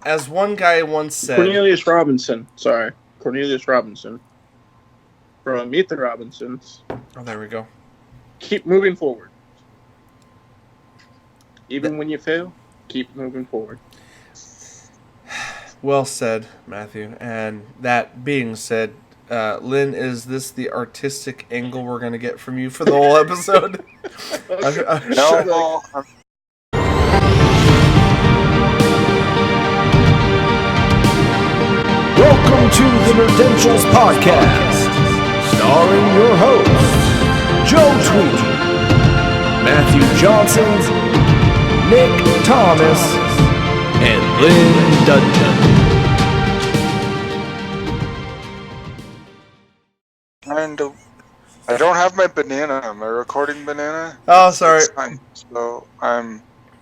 as one guy once said... Cornelius Robinson from Meet the Robinsons. Oh, there we go. Keep moving forward. Even when you fail, keep moving forward. Well said, Matthew. And that being said, Lynn, is this the artistic angle we're going to get from you for the whole episode? No. Welcome to the Nerdentials podcast, starring your hosts, Joe Tweedy, Matthew Johnson, Nick Thomas, and Lynn Dudgeon. And I don't have my banana. Am I recording banana? Oh, sorry. So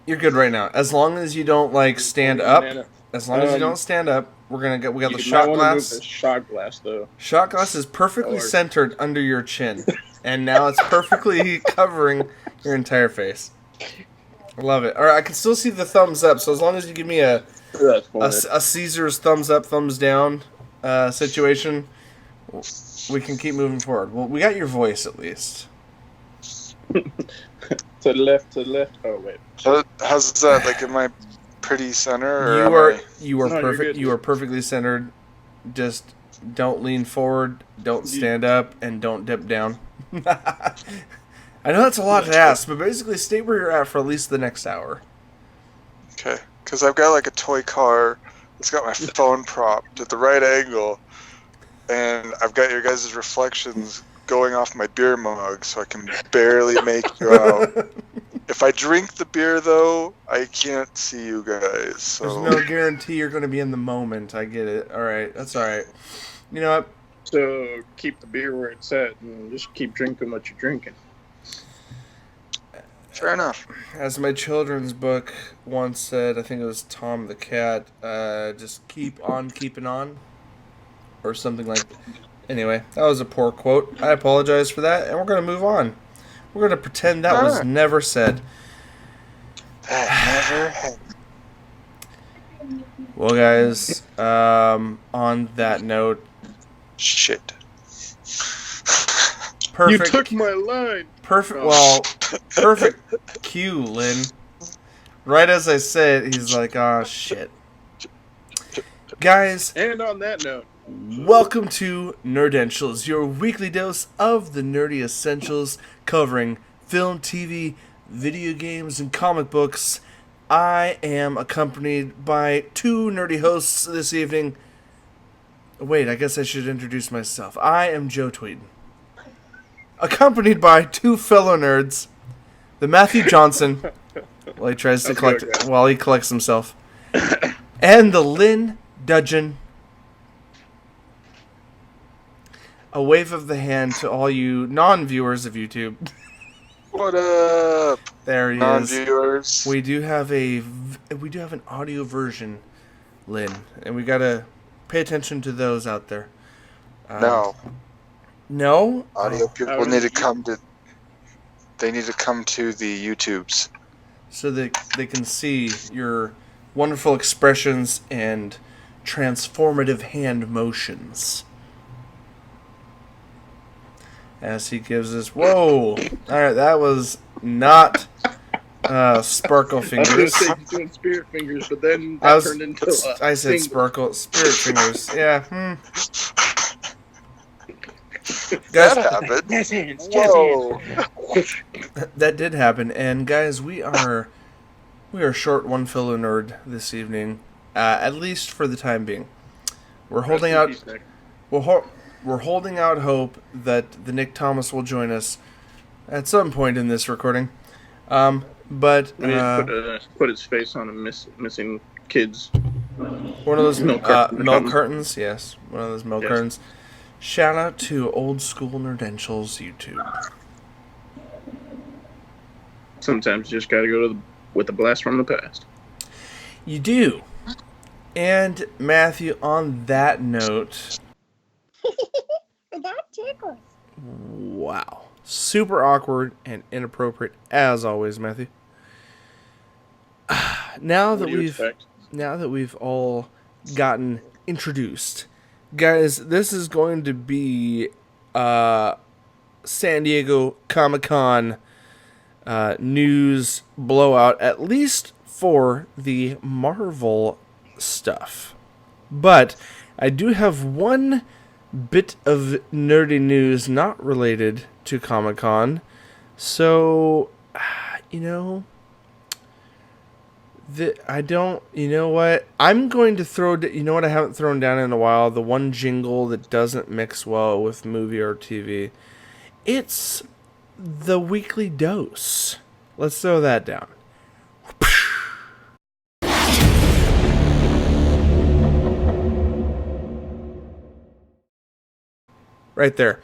You're good right now. As long as you don't stand up. As long as you don't stand up, we got the shot glass. The shot glass, though. Shot glass is perfectly centered under your chin, and now it's perfectly covering your entire face. I love it. All right, I can still see the thumbs up, so as long as you give me a Caesar's thumbs up, thumbs down situation, we can keep moving forward. Well, we got your voice at least. To the left. Oh wait. So how's that? Am I pretty center? Or you are perfect. You are perfectly centered. Just don't lean forward, don't stand up, and don't dip down. I know that's a lot to ask, but basically stay where you're at for at least the next hour. Okay, because I've got a toy car that's got my phone propped at the right angle, and I've got your guys' reflections going off my beer mug, so I can barely make you out. If I drink the beer, though, I can't see you guys. So. There's no guarantee you're going to be in the moment. I get it. All right, that's all right. You know what? So keep the beer where it's at, and just keep drinking what you're drinking. Fair enough. As my children's book once said, I think it was Tom the Cat, just keep on keeping on, or something like that. Anyway, that was a poor quote. I apologize for that, and we're going to move on. We're going to pretend that was never said. That never happened. Well, guys, on that note... Shit. Perfect. You took my line. Perfect cue, Lynn. Right as I said, he's like, oh, shit. Guys... And on that note... Welcome to Nerdentials, your weekly dose of the nerdy essentials covering film, TV, video games, and comic books. I am accompanied by two nerdy hosts this evening. Wait, I guess I should introduce myself. I am Joe Tweeden. Accompanied by two fellow nerds, the Matthew Johnson, while he tries to while he collects himself, and the Lynn Dudgeon. A wave of the hand to all you non-viewers of YouTube. What up? There he non-viewers. is. We do have an audio version, Lynn, and we gotta pay attention to those out there. No. No? Audio people need to come to. They need to come to the YouTubes so they can see your wonderful expressions and transformative hand motions. As he gives us... Whoa! Alright, that was not sparkle fingers. I was going to say he's doing spirit fingers, but then that turned into I said sparkle. Spirit fingers. Yeah. Guys, that happened. Jazz hands. Whoa. That did happen. And guys, we are short one fellow nerd this evening. At least for the time being. We're holding out... We're holding out hope that the Nick Thomas will join us at some point in this recording. But put his face on a missing kids. One of those milk curtains. Yes, one of those milk curtains. Shout out to Old School Nerdentials YouTube. Sometimes you just gotta go with a blast from the past. You do. And Matthew, on that note... That tickles. Wow. Super awkward and inappropriate as always, Matthew. Now that now that we've all gotten introduced, guys, this is going to be San Diego Comic-Con news blowout, at least for the Marvel stuff. But I do have one bit of nerdy news not related to Comic-Con. So, you know, you know what? I'm going to throw, you know what I haven't thrown down in a while? The one jingle that doesn't mix well with movie or TV. It's the weekly dose. Let's throw that down. Right there.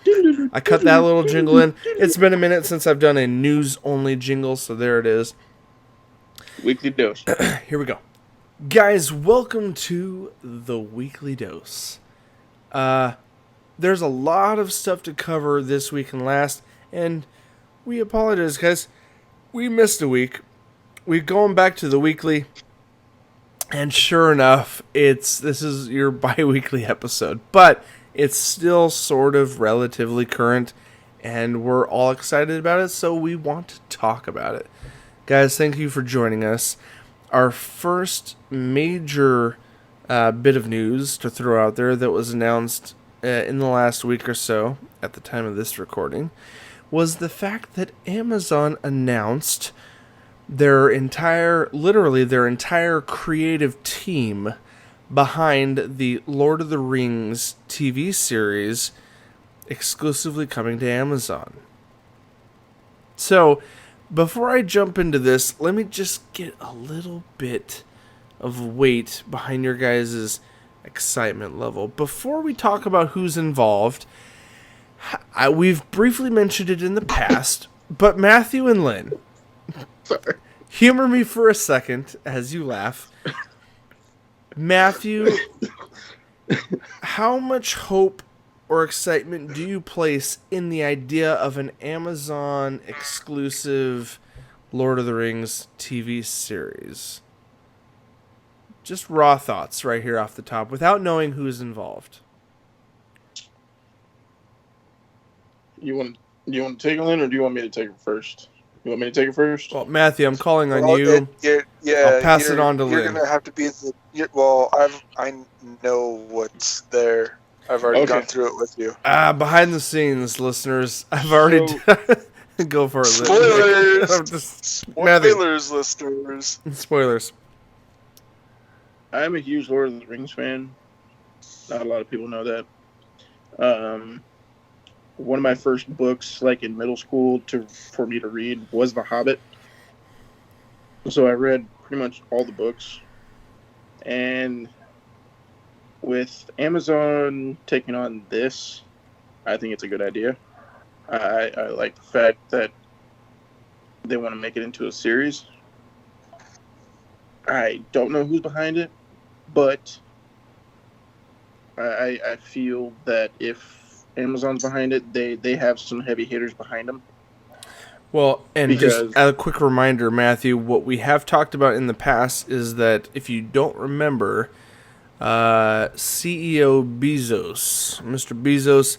I cut that little jingle in. It's been a minute since I've done a news-only jingle, so there it is. Weekly dose. Here we go. Guys, welcome to the Weekly Dose. There's a lot of stuff to cover this week and last, and we apologize, guys. We missed a week. We're going back to the weekly, and sure enough, this is your bi-weekly episode, but it's still sort of relatively current, and we're all excited about it, so we want to talk about it. Guys, thank you for joining us. Our first major bit of news to throw out there that was announced in the last week or so, at the time of this recording, was the fact that Amazon announced literally their entire creative team behind the Lord of the Rings TV series exclusively coming to Amazon. So, before I jump into this, let me just get a little bit of weight behind your guys' excitement level. Before we talk about who's involved, we've briefly mentioned it in the past, but Matthew and Lynn, Sorry. humor me for a second as you laugh. Matthew, how much hope or excitement do you place in the idea of an Amazon exclusive Lord of the Rings TV series? Just raw thoughts right here off the top, without knowing who's involved. You want to take it, Lynn, or do you want me to take it first? You want me to take it first? Well, Matthew, I'm calling on Well, you. I'll pass it you're- on to You're Lynn. gonna have to be I know what's there. I've already gone through it with you. Behind the scenes, listeners, I've already go for it. Lynn. Spoilers! Matthew. Spoilers, listeners. Spoilers. I'm a huge Lord of the Rings fan. Not a lot of people know that. One of my first books, like in middle school, for me to read was The Hobbit. So I read pretty much all the books. And with Amazon taking on this, I think it's a good idea. I like the fact that they want to make it into a series. I don't know who's behind it, but I feel that if Amazon's behind it, they have some heavy hitters behind them. Well, and Because- just a quick reminder, Matthew, what we have talked about in the past is that if you don't remember, CEO Bezos, Mr. Bezos,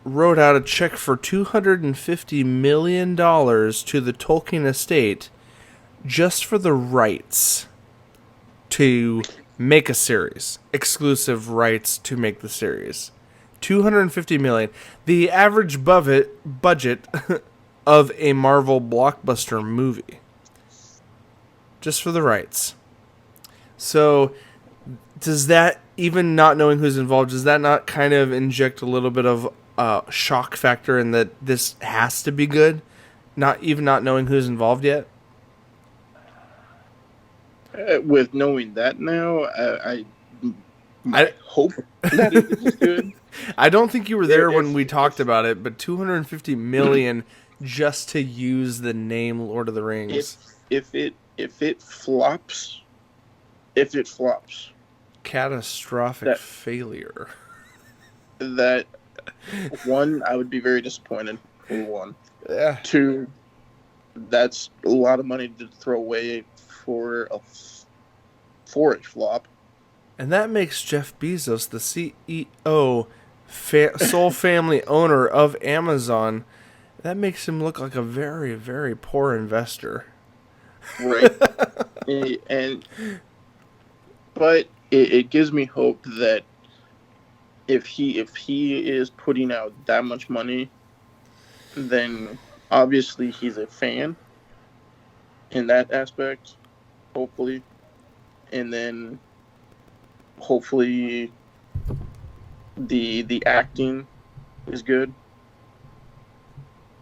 wrote out a check for $250 million to the Tolkien estate just for the rights to make a series. Exclusive rights to make the series. $250 million. The average budget of a Marvel blockbuster movie. Just for the rights. So, does that, even not knowing who's involved, does that not kind of inject a little bit of shock factor in that this has to be good? Not knowing who's involved yet? With knowing that now, I hope that it is good. I don't think you were there If- when we talked about it, but $250 million just to use the name Lord of the Rings. If it flops, Catastrophic failure. that one, I would be very disappointed. For one, Yeah. two, that's a lot of money to throw away for a flop. And that makes Jeff Bezos the CEO, sole family owner of Amazon. That makes him look like a very, very poor investor. Right. But it gives me hope that if he is putting out that much money, then obviously he's a fan in that aspect, hopefully. And then hopefully the acting is good.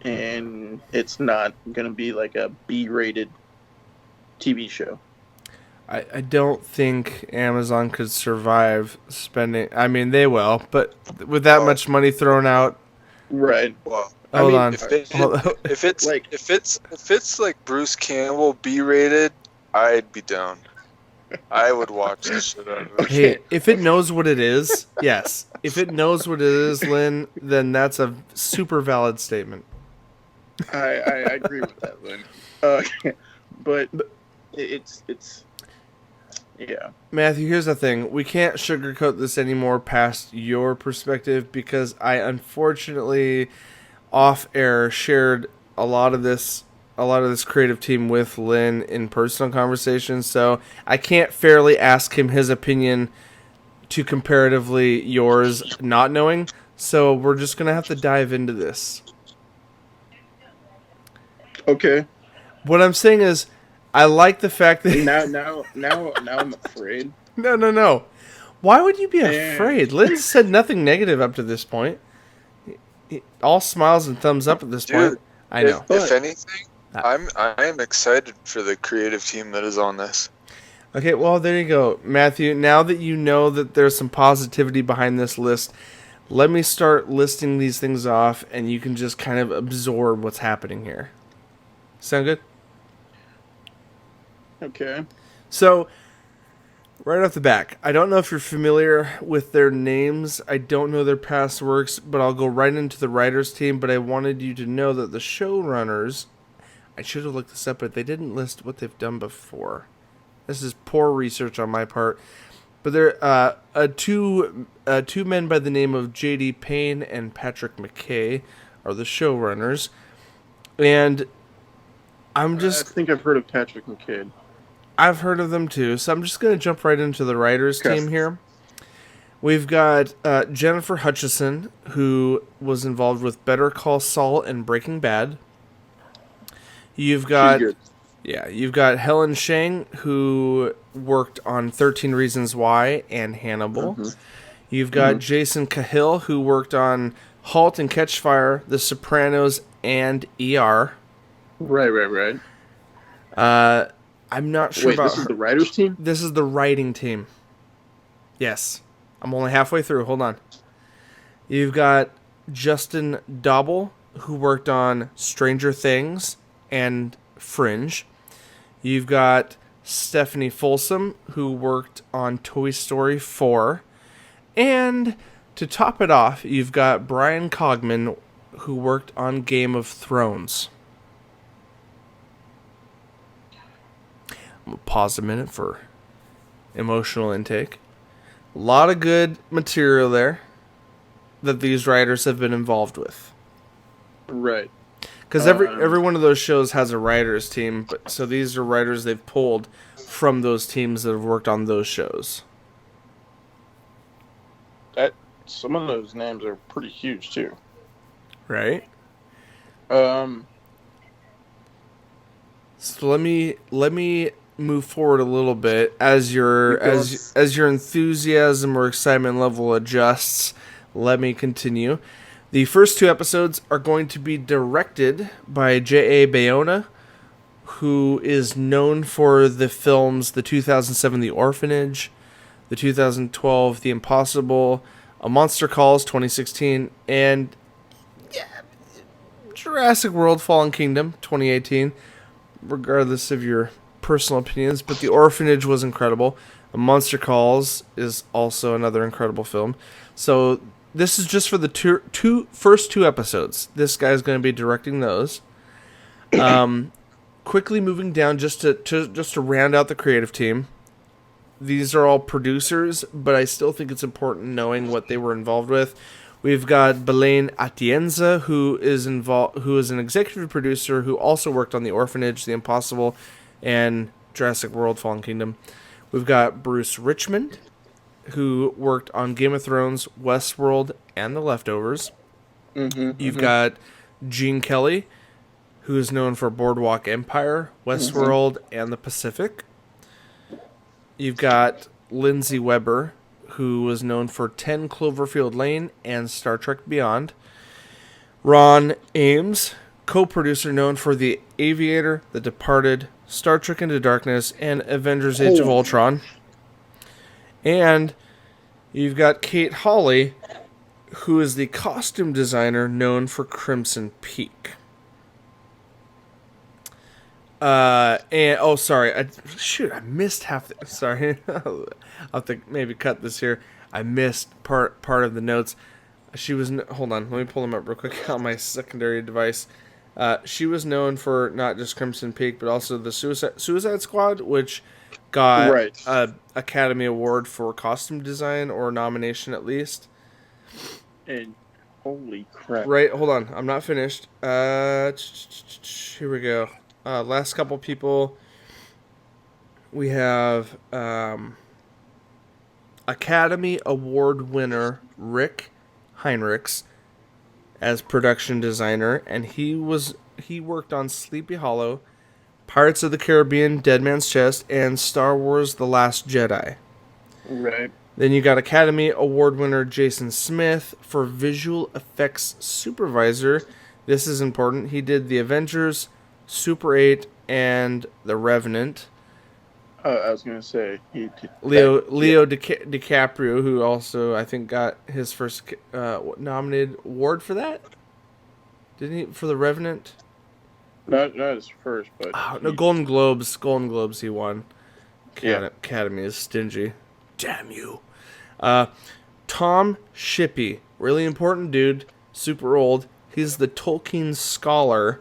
And it's not going to be like a B-rated TV show. I don't think Amazon could survive spending... I mean, they will, but with that much money thrown out... Right. Well, hold on. If it's like Bruce Campbell B-rated, I'd be down. I would watch the shit out of it. Hey, if it knows what it is, yes. If it knows what it is, Lynn, then that's a super valid statement. I agree with that, Lynn. But it's yeah. Matthew, here's the thing. We can't sugarcoat this anymore past your perspective because I unfortunately off air shared a lot of this creative team with Lynn in personal conversations, so I can't fairly ask him his opinion to comparatively yours not knowing, so we're just going to have to dive into this. Okay. What I'm saying is I like the fact that now I'm afraid. No. Why would you be afraid? Lynn said nothing negative up to this point. All smiles and thumbs up at this point. I know. If anything, I am excited for the creative team that is on this. Okay, well, there you go. Matthew, now that you know that there's some positivity behind this list, let me start listing these things off, and you can just kind of absorb what's happening here. Sound good? Okay. So, right off the back, I don't know if you're familiar with their names. I don't know their past works, but I'll go right into the writers team. But I wanted you to know that the showrunners, I should have looked this up, but they didn't list what they've done before. This is poor research on my part. But they're two men by the name of J.D. Payne and Patrick McKay are the showrunners. And I think I've heard of Patrick McKay. I've heard of them too, so I'm just going to jump right into the writers team here. We've got Jennifer Hutchison, who was involved with Better Call Saul and Breaking Bad. You've got Helen Shang, who worked on 13 Reasons Why and Hannibal. Mm-hmm. You've got Jason Cahill, who worked on Halt and Catch Fire, The Sopranos, and ER. Right. I'm not sure about... Wait, this is the writers team? This is the writing team. Yes. I'm only halfway through. Hold on. You've got Justin Dobble, who worked on Stranger Things and Fringe. You've got Stephanie Folsom, who worked on Toy Story 4. And to top it off, you've got Brian Cogman, who worked on Game of Thrones. I'm going to pause a minute for emotional intake. A lot of good material there that these writers have been involved with. Right. Because every one of those shows has a writers team, but so these are writers they've pulled from those teams that have worked on those shows. Some of those names are pretty huge too. Right? So let me move forward a little bit as your enthusiasm or excitement level adjusts. Let me continue. The first two episodes are going to be directed by J.A. Bayona, who is known for the films the 2007 The Orphanage, the 2012 The Impossible, A Monster Calls 2016, and Jurassic World Fallen Kingdom 2018, regardless of your personal opinions, but The Orphanage was incredible. A Monster Calls is also another incredible film. So this is just for the first two episodes. This guy's going to be directing those. quickly moving down just to round out the creative team. These are all producers, but I still think it's important knowing what they were involved with. We've got Belen Atienza, who is an executive producer who also worked on The Orphanage, The Impossible, and Jurassic World: Fallen Kingdom. We've got Bruce Richmond, who worked on Game of Thrones, Westworld, and The Leftovers. You've got Gene Kelly, who is known for Boardwalk Empire, Westworld, and The Pacific. You've got Lindsay Weber, who was known for 10 Cloverfield Lane and Star Trek Beyond. Ron Ames, co-producer known for The Aviator, The Departed, Star Trek Into Darkness, and Avengers Age of Ultron. And you've got Kate Hawley, who is the costume designer known for Crimson Peak. I missed half. Sorry, I'll have to maybe cut this here. I missed part of the notes. Hold on, let me pull them up real quick on my secondary device. She was known for not just Crimson Peak, but also the Suicide Squad, which got an Academy Award for costume design, or nomination at least. And holy crap! Right, hold on, I'm not finished. Here we go. Last couple people, we have Academy Award winner Rick Heinrichs as production designer, and he worked on Sleepy Hollow, Pirates of the Caribbean, Dead Man's Chest, and Star Wars: The Last Jedi. Right. Then you got Academy Award winner Jason Smith for visual effects supervisor. This is important. He did The Avengers, Super 8, and The Revenant. I was going to say... Leo DiCaprio, who also, I think, got his first nominated award for that? Didn't he? For The Revenant? Not his first, but... No, Golden Globes he won. Academy is stingy. Damn you. Tom Shippey, really important dude, super old. He's the Tolkien scholar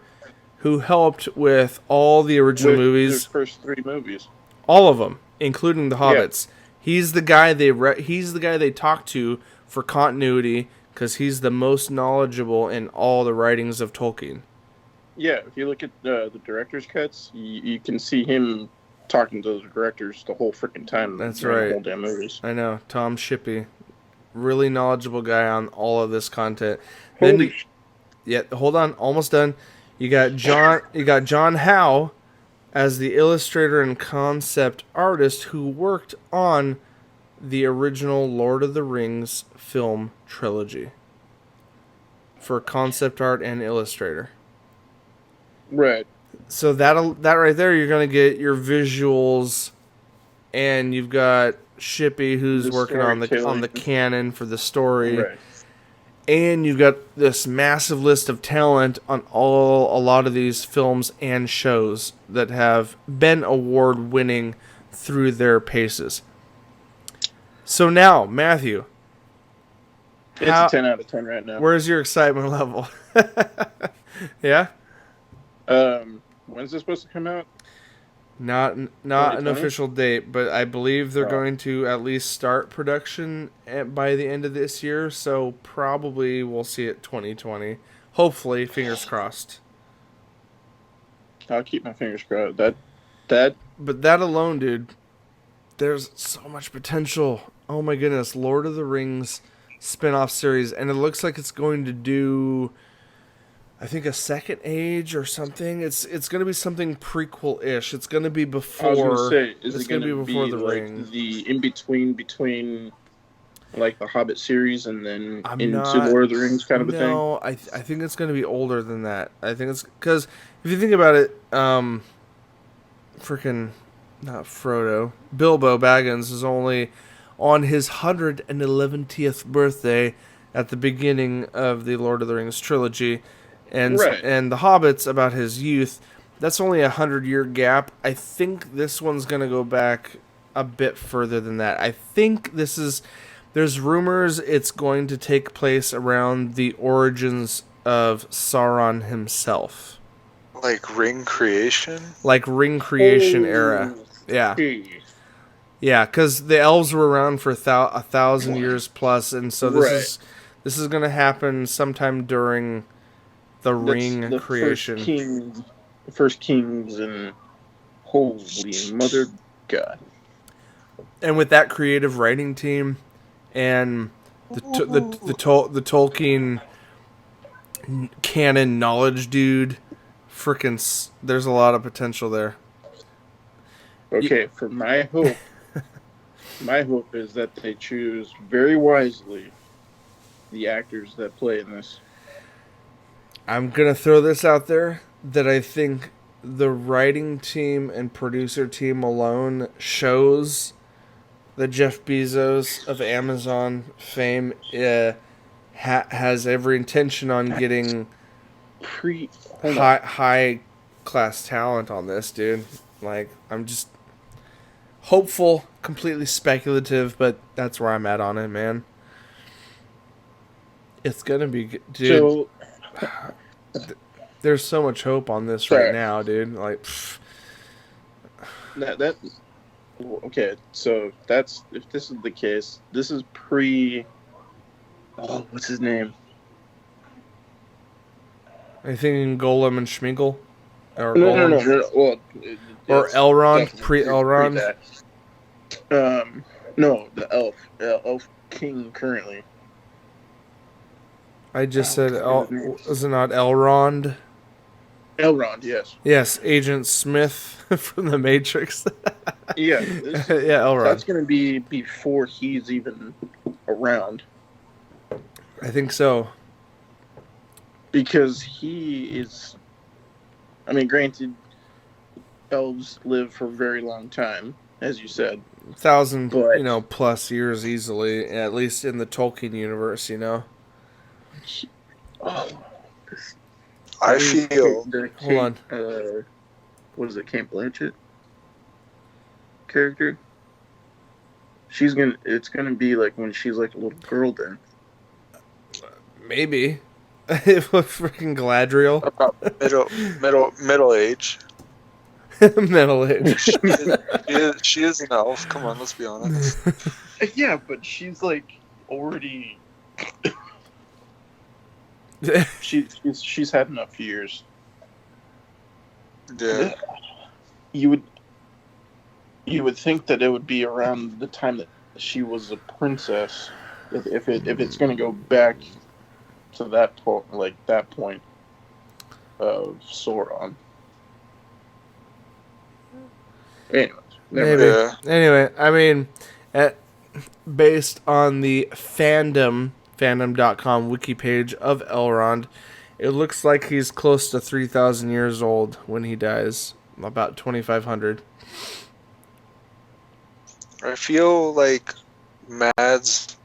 who helped with all the original movies. The first 3 movies. All of them, including The Hobbits. Yeah. He's the guy they talk to for continuity, because he's the most knowledgeable in all the writings of Tolkien. Yeah, if you look at the director's cuts, you can see him talking to those directors the whole freaking time. That's right. The whole damn movies. I know. Tom Shippey, really knowledgeable guy on all of this content. Hold on, almost done. You got John Howe as the illustrator and concept artist who worked on the original Lord of the Rings film trilogy for concept art and illustrator. Right. So that right there, you're gonna get your visuals, and you've got Shippey, who's working on the canon for the story. Right. And you've got this massive list of talent on a lot of these films and shows that have been award-winning through their paces. So now, Matthew. It's a 10 out of 10 right now. Where's your excitement level? Yeah? When's this supposed to come out? Not an official date, but I believe they're going to at least start production by the end of this year, so probably we'll see it 2020. Hopefully, fingers crossed. I'll keep my fingers crossed. But that alone, dude, there's so much potential. Oh my goodness, Lord of the Rings spin-off series, and it looks like it's going to do, I think, a second age or something. It's going to be something prequel-ish. It's going to be before. I was going to say, is it's it going to be before the Ring? The in between like the Hobbit series and then Lord of the Rings kind of a thing. No, I think it's going to be older than that. I think it's because if you think about it, freaking not Frodo, Bilbo Baggins is only on his 111th birthday at the beginning of the Lord of the Rings trilogy. And the Hobbit's about his youth. That's only a 100-year gap. I think this one's going to go back a bit further than that. I think there's rumors it's going to take place around the origins of Sauron himself. Like ring creation? Like ring creation era. Yeah. Okay. Yeah, because the elves were around for 1,000 years plus, and so Right. this is going to happen sometime during the That's ring the creation. first kings, and holy mother God. And with that creative writing team and the Tolkien canon knowledge dude, there's a lot of potential there. Okay, for my hope, my hope is that they choose very wisely the actors that play in this. I'm going to throw this out there that I think the writing team and producer team alone shows that Jeff Bezos of Amazon fame has every intention on getting high class talent on this, dude. Like, I'm just hopeful, completely speculative, but that's where I'm at on it, man. It's gonna be good, dude. So, there's so much hope on this right now, dude. Like, okay. So that's, if this is the case, this is pre. Oh, what's his name? Are you thinking Golem and Schmeagol? Or no. Well, or Elrond, pre-Elrond. No, the elf king currently. I just said, is it not Elrond? Elrond, yes. Yes, Agent Smith from the Matrix. Yeah, yeah, Elrond. That's going to be before he's even around. I think so. Because he is, I mean, granted, elves live for a very long time, as you said. 1,000, plus years easily, at least in the Tolkien universe, I feel. Hold on. What is it, Kate Blanchett character? It's gonna be like when she's like a little girl then. Maybe. Freaking Galadriel. About middle age. Middle age. she is an elf. Come on, let's be honest. Yeah, but she's like already. she's had enough years. Yeah. You would think that it would be around the time that she was a princess, if it's going to go back to that point of Sauron. Anyways, Anyway, I mean, based on the fandom.com wiki page of Elrond, it looks like he's close to 3,000 years old when he dies, about 2,500. I feel like Mads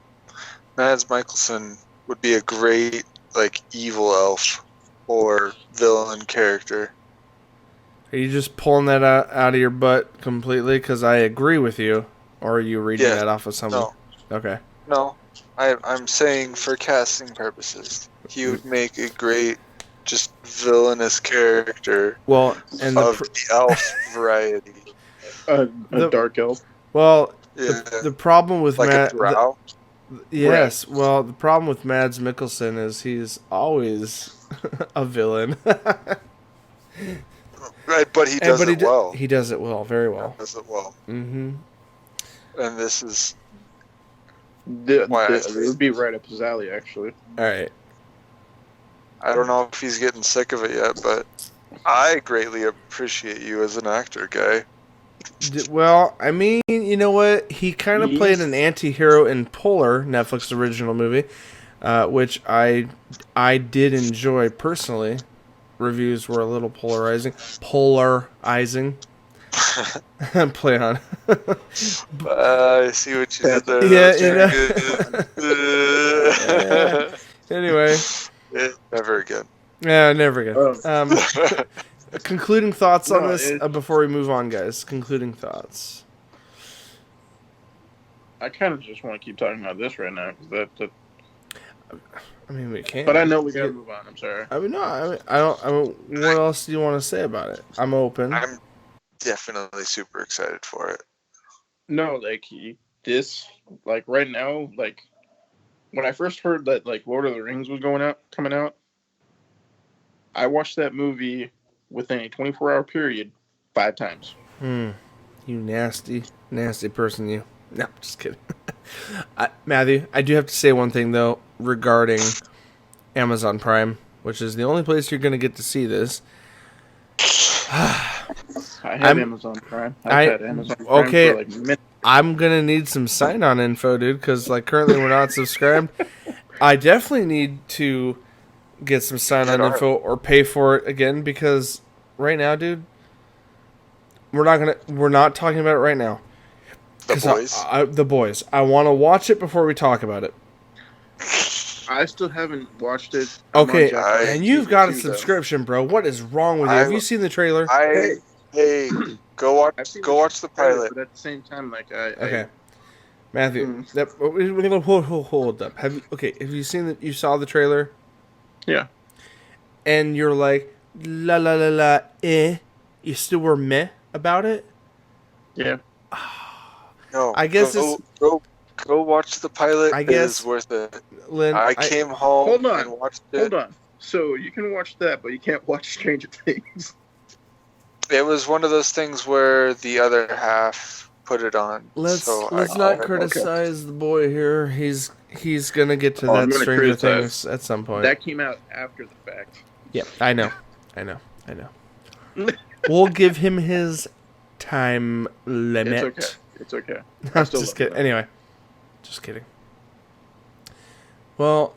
Mikkelsen would be a great evil elf or villain character. Are you just pulling that out of your butt completely because I agree with you, or are you reading that off of someone? No. Okay. No, I'm saying for casting purposes, he would make a great, just villainous character. Well, and the elf variety. A dark elf. Well, the problem with a drow. Yes, right. Well, the problem with Mads Mikkelsen is he's always a villain. Right, but he does it well. He does it well, very well. He does it well. Mm-hmm. And this is... it would be right up his alley, actually. All right. I don't know if he's getting sick of it yet, but I greatly appreciate you as an actor, guy. Well, I mean, you know what? He kind of played an anti-hero in Polar, Netflix original movie, which I did enjoy personally. Reviews were a little polarizing. Play on. I see what you did there. Yeah, Anyway. Never again. Yeah, never again. Concluding thoughts on this before we move on, guys. Concluding thoughts. I kind of just want to keep talking about this right now. I mean, we can. But I know we gotta move on. I'm sorry. I mean, no. I don't. What else do you want to say about it? I'm open. I'm definitely super excited for it. No, like this, like right now, like when I first heard that like Lord of the Rings was coming out, I watched that movie within a 24-hour period 5 times. You nasty person, you. No, just kidding. Matthew, I do have to say one thing though regarding Amazon Prime, which is the only place you're going to get to see this. I have Amazon Prime. I've had Amazon Prime okay, for like minutes. I'm going to need some sign-on info, dude, because like currently we're not subscribed. I definitely need to get some sign-on info or pay for it again because right now, dude, we're not talking about it right now. The Boys. The Boys. I want to watch it before we talk about it. I still haven't watched it. Okay, and you've got a subscription, bro. What is wrong with you? Have you seen the trailer? Hey, go watch the pilot. But at the same time, like okay, Matthew, we're gonna hold up. Have you seen that? You saw the trailer? Yeah. And you're like, la la la la, you still were meh about it? Yeah. No, I guess go watch the pilot. I guess it's worth it. Lynn, I came home and watched it. Hold on. So you can watch that, but you can't watch Stranger Things. It was one of those things where the other half put it on. Let's not criticize the boy here. He's gonna get to that Stranger Things at some point. That came out after the fact. Yeah, I know. We'll give him his time limit. It's okay. I'm just kidding. Anyway, just kidding. Well,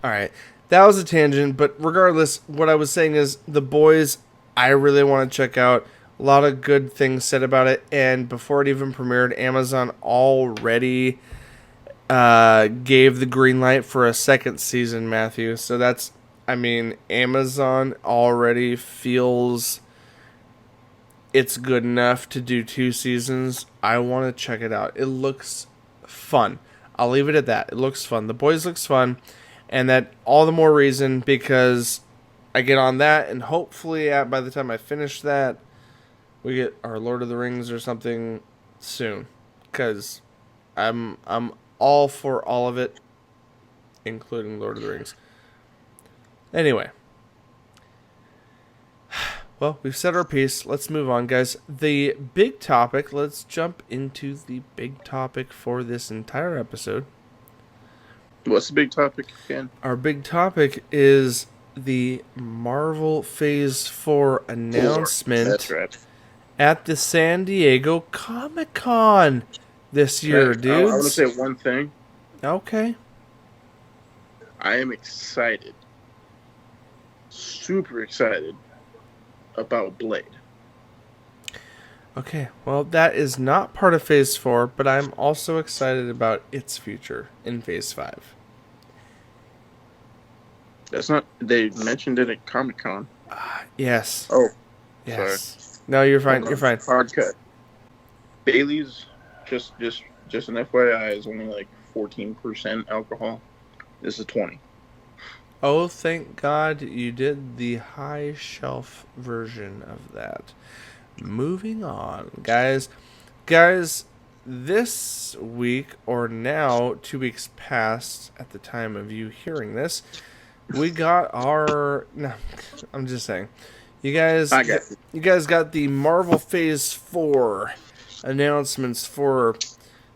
all right. That was a tangent, but regardless, what I was saying is The Boys, I really want to check out. A lot of good things said about it, and before it even premiered, Amazon already gave the green light for a second season, Matthew. So that's, Amazon already feels it's good enough to do 2 seasons. I want to check it out. It looks fun. I'll leave it at that. It looks fun. The Boys looks fun. And that all the more reason because I get on that and hopefully by the time I finish that, we get our Lord of the Rings or something soon. Because I'm all for all of it, including Lord of the Rings. Anyway. Well, we've said our piece. Let's move on, guys. The big topic, let's jump into the big topic for this entire episode. What's the big topic again? Our big topic is the Marvel Phase 4 announcement That's right. at the San Diego Comic-Con this year, dudes. I want to say one thing. Okay. I am excited. Super excited about Blade. Okay, well, that is not part of Phase 4, but I'm also excited about its future in Phase 5. That's not... They mentioned it at Comic-Con. Yes. Oh. Yes. Sorry. No, you're fine. You're fine. Hard cut. Bailey's, just an FYI, is only like 14% alcohol. This is 20. Oh, thank God you did the high shelf version of that. Moving on, guys. This week, or now 2 weeks past at the time of you hearing this, we got our... No, I'm just saying. You guys got the Marvel Phase 4 announcements for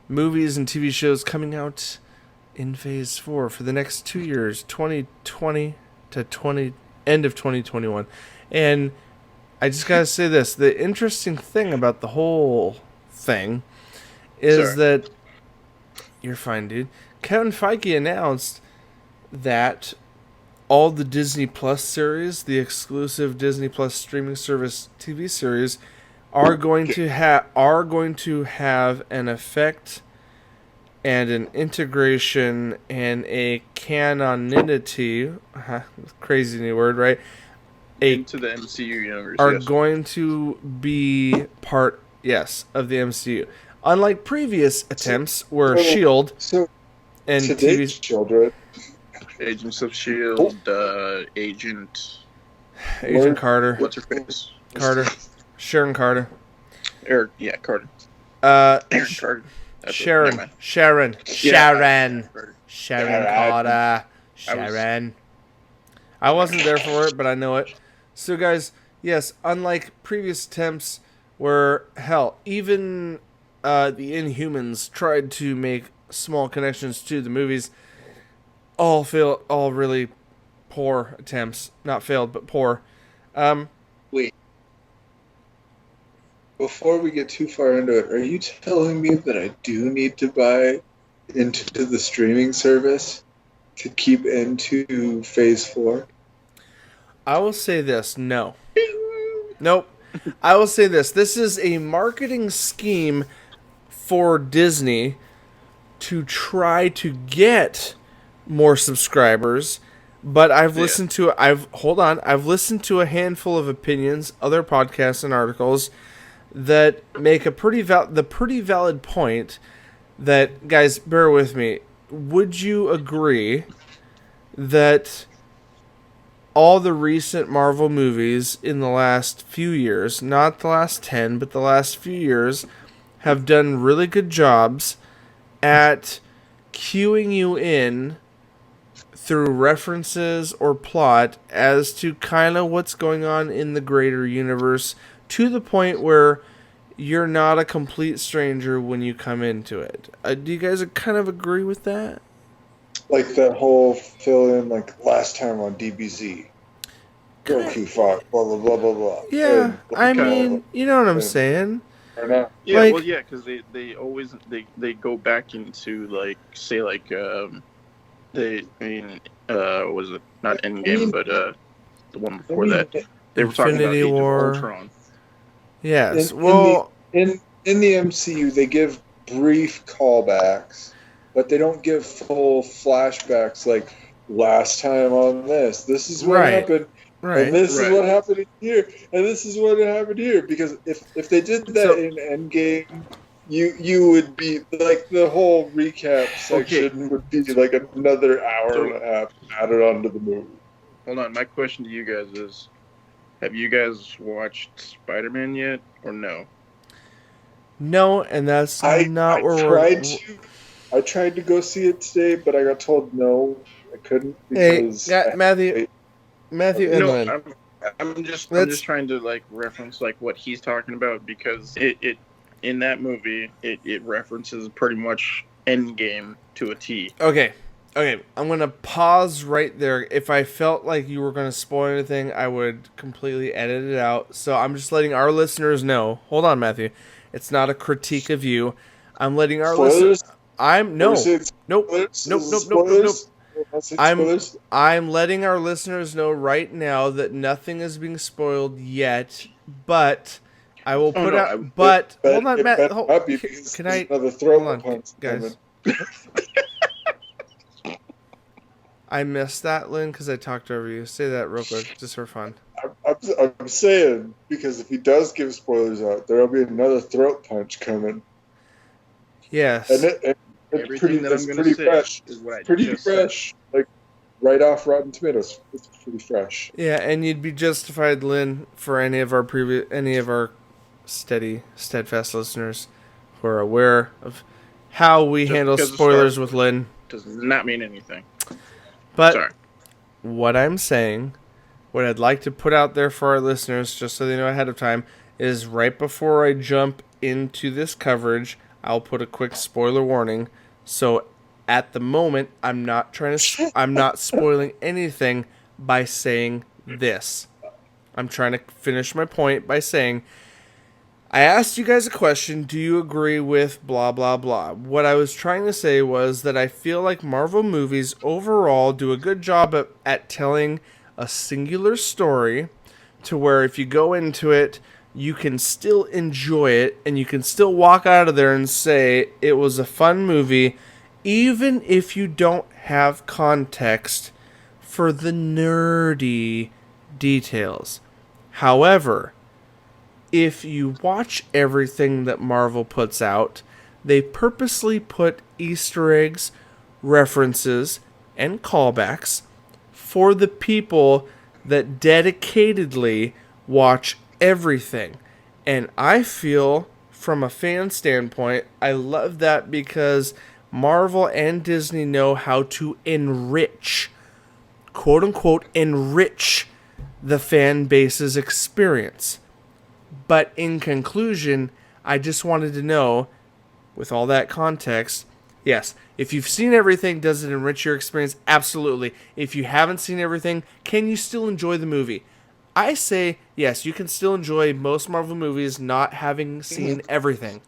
movies and TV shows coming out in Phase 4 for the next 2 years, 2020 to end of 2021. And I just gotta say this, the interesting thing about the whole thing is that... You're fine, dude. Kevin Fiege announced that all the Disney Plus series, the exclusive Disney Plus streaming service TV series, are going to have an effect and an integration and a canonity, crazy new word, right? Into the MCU universe. Are going to be part, of the MCU. Unlike previous attempts where S.H.I.E.L.D. So and today, TV... children, Agents of Shield, Agent Carter. what's her face? Carter. Sharon Carter. Carter. Aaron Carter. That's Sharon. Carter. Sharon Carter. I was- Sharon. I wasn't there for it, but I know it. So, guys, yes, unlike previous attempts where, hell, even the Inhumans tried to make small connections to the movies, all really poor attempts. Not failed, but poor. Wait. Before we get too far into it, are you telling me that I do need to buy into the streaming service to keep into Phase 4? I will say this, no. Nope. I will say this. This is a marketing scheme for Disney to try to get more subscribers, but I've listened to I've listened to a handful of opinions, other podcasts and articles that make a pretty valid point that, guys, bear with me. Would you agree that all the recent Marvel movies in the last few years, not the last 10, but the last few years, have done really good jobs at cueing you in through references or plot as to kind of what's going on in the greater universe, to the point where you're not a complete stranger when you come into it? Do you guys kind of agree with that? Like that whole fill-in, like last time on DBZ. Goku fought, blah, blah, blah, blah, blah. Yeah, And, I mean, you know what I'm saying. or not. Yeah, Like- well, yeah, because they always they go back into like say like was it not Endgame but the one before that they were talking about Infinity Age War. of Ultron. Yes. In Well, in the MCU, they give brief callbacks, but they don't give full flashbacks like last time on this. This is what Right. happened, right. and this is Right. what happened here, and this is what happened here. Because if they did that So- in Endgame, you would be like the whole recap section would be like another hour and a half added onto the movie. Hold on, my question to you guys is: have you guys watched Spider-Man yet, or no? No, and that's not where I tried to go see it today, but I got told no, I couldn't Hey, because Matthew and Lynn. No, I'm just trying to like reference like what he's talking about, because it in that movie it references pretty much Endgame to a T. Okay, I'm going to pause right there. If I felt like you were going to spoil anything, I would completely edit it out. So I'm just letting our listeners know. Hold on, Matthew. It's not a critique of you. I'm letting our listeners... Nope. I'm letting our listeners know right now that nothing is being spoiled yet, but I will put out... But, hold on, Matt. Can I... Another throat Hold on, punch guys. coming. I missed that, Lynn, because I talked over you. Say that real quick, just for fun. I'm saying, because if he does give spoilers out, there'll be another throat punch coming. Yes. And it's Everything that I'm going to say fresh. is what I Pretty just fresh. Like, right off Rotten Tomatoes. It's pretty fresh. Yeah, and you'd be justified, Lynn, for any of our steadfast listeners who are aware of how we Just handle because of spoilers Star with Lynn. does not mean anything. But Sorry. what I'm saying, what I'd like to put out there for our listeners, just so they know ahead of time, is right before I jump into this coverage, I'll put a quick spoiler warning. So at the moment, I'm not spoiling anything by saying this. I'm trying to finish my point by saying, I asked you guys a question, do you agree with blah, blah, blah? What I was trying to say was that I feel like Marvel movies overall do a good job at telling a singular story to where if you go into it, you can still enjoy it and you can still walk out of there and say it was a fun movie, even if you don't have context for the nerdy details. However, if you watch everything that Marvel puts out, they purposely put Easter eggs, references, and callbacks for the people that dedicatedly watch everything. And I feel, from a fan standpoint, I love that because Marvel and Disney know how to enrich, quote unquote, enrich the fan base's experience. But in conclusion, I just wanted to know, with all that context, yes, if you've seen everything, does it enrich your experience? Absolutely. If you haven't seen everything, can you still enjoy the movie? I say, yes, you can still enjoy most Marvel movies not having seen everything.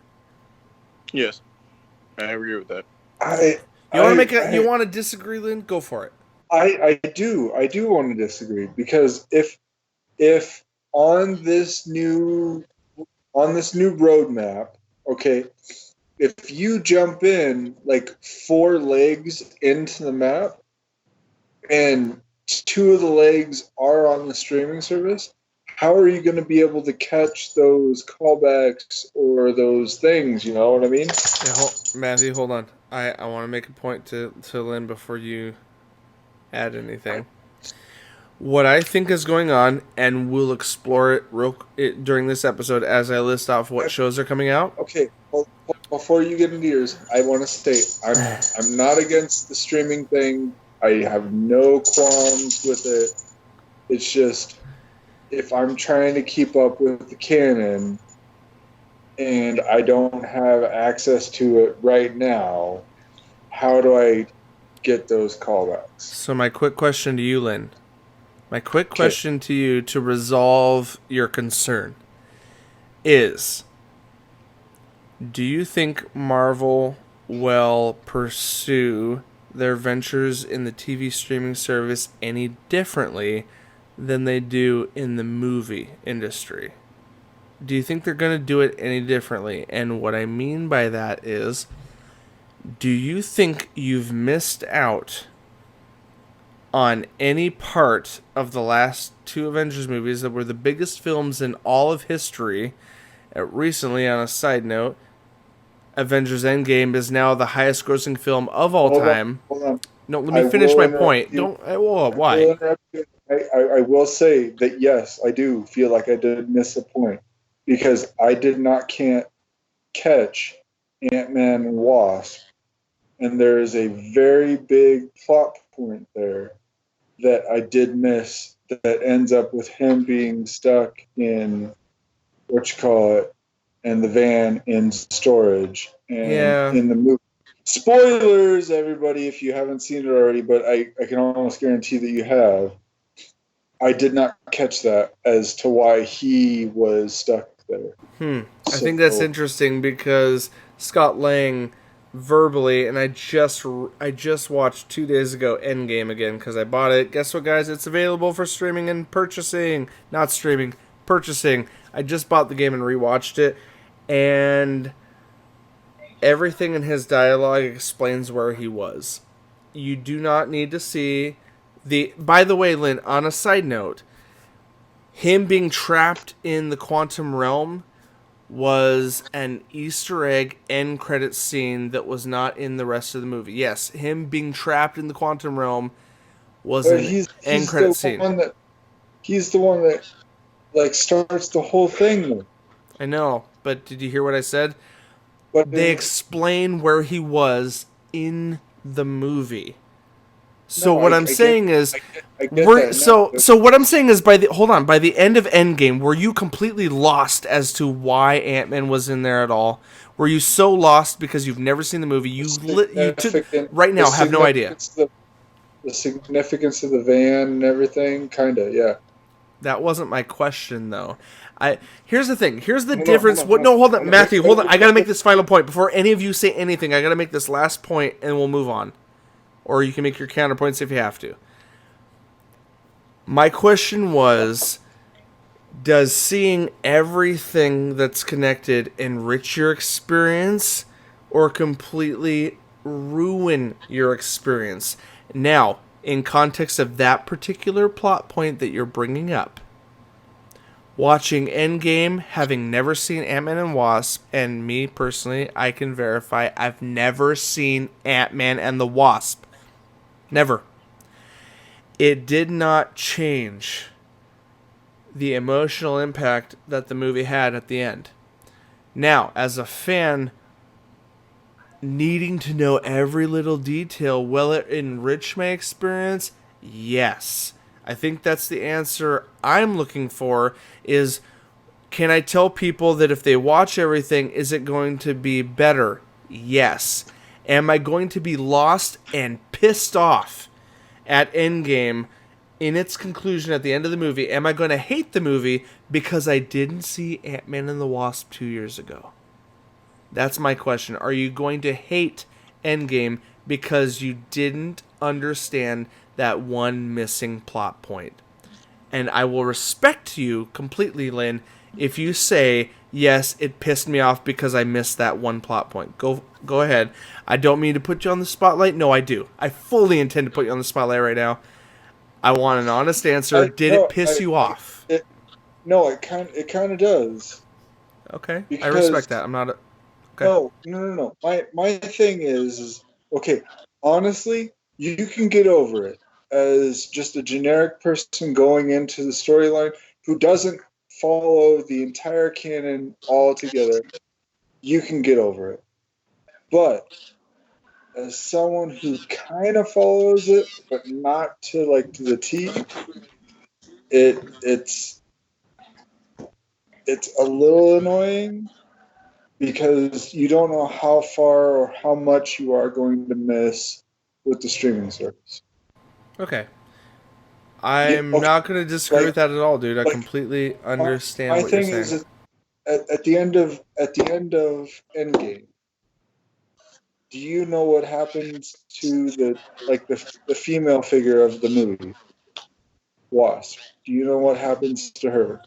Yes, I agree with that. You want to disagree, Lynn? Go for it. I do want to disagree, because if on this new roadmap, okay, if you jump in like 4 legs into the map and 2 of the legs are on the streaming service, how are you going to be able to catch those callbacks or those things? You know what I mean? Yeah, Matthew, hold on. I want to make a point to Lynn before you add anything. What I think is going on, and we'll explore it during this episode as I list off what shows are coming out. Okay, well, before you get into yours, I want to state I'm not against the streaming thing. I have no qualms with it. It's just, if I'm trying to keep up with the canon and I don't have access to it right now, how do I get those callbacks? So my quick question to you, Lynn. My quick question to you to resolve your concern is, do you think Marvel will pursue their ventures in the TV streaming service any differently than they do in the movie industry? Do you think they're going to do it any differently? And what I mean by that is, do you think you've missed out on any part of the last 2 Avengers movies that were the biggest films in all of history? Recently, on a side note, Avengers Endgame is now the highest grossing film of all time. Hold on. No, let me finish my point. Why? I will say that, yes, I do feel like I did miss a point, because I did not catch Ant-Man and Wasp, and there is a very big plot point there that I did miss that ends up with him being stuck in and the van in storage. And in the movie, spoilers, everybody, if you haven't seen it already, but I can almost guarantee that you have. I did not catch that as to why he was stuck there. I think that's interesting, because Scott Lang verbally, and I just watched 2 days ago Endgame again because I bought it. Guess what, guys? It's available for streaming and purchasing. Not streaming, purchasing. I just bought the game and rewatched it, and everything in his dialogue explains where he was. You do not need to see the... By the way, Lynn, on a side note, him being trapped in the quantum realm was an Easter egg end credit scene that was not in the rest of the movie. Yes, him being trapped in the quantum realm was an end credit scene. He's the one that like starts the whole thing. I know, but did you hear what I said? They explain where he was in the movie. So what I'm saying is, what I'm saying is, by the end of Endgame, were you completely lost as to why Ant-Man was in there at all? Were you so lost because you've never seen the movie? You right now have no idea. The significance of the van and everything, kinda, yeah. That wasn't my question, though. Here's the thing. Here's the difference. Hold on, Matthew. Hold on. I gotta make this final point before any of you say anything. I gotta make this last point, and we'll move on. Or you can make your counterpoints if you have to. My question was, does seeing everything that's connected enrich your experience or completely ruin your experience? Now, in context of that particular plot point that you're bringing up, watching Endgame, having never seen Ant-Man and Wasp, and me personally, I can verify I've never seen Ant-Man and the Wasp. Never. It did not change the emotional impact that the movie had at the end. Now, as a fan, needing to know every little detail, will it enrich my experience? Yes. I think that's the answer I'm looking for is, can I tell people that if they watch everything, is it going to be better? Yes. Am I going to be lost and pissed off at Endgame in its conclusion at the end of the movie? Am I going to hate the movie because I didn't see Ant-Man and the Wasp 2 years ago? That's my question. Are you going to hate Endgame because you didn't understand that one missing plot point? And I will respect you completely, Lynn, if you say, yes, it pissed me off because I missed that one plot point. Go ahead. I don't mean to put you on the spotlight. No, I do. I fully intend to put you on the spotlight right now. I want an honest answer. Did it piss you off? It kind of does. Okay. Because, I respect that. I'm not a... Okay. No. My thing is, okay, honestly, you can get over it as just a generic person going into the storyline who doesn't follow the entire canon altogether. You can get over it. But as someone who kind of follows it, but not to the T, it's a little annoying because you don't know how far or how much you are going to miss with the streaming service. Okay. I'm not going to disagree with that at all, dude. I completely understand what you're saying. My thing is, at the end of Endgame, do you know what happens to the female figure of the movie, Wasp? Do you know what happens to her?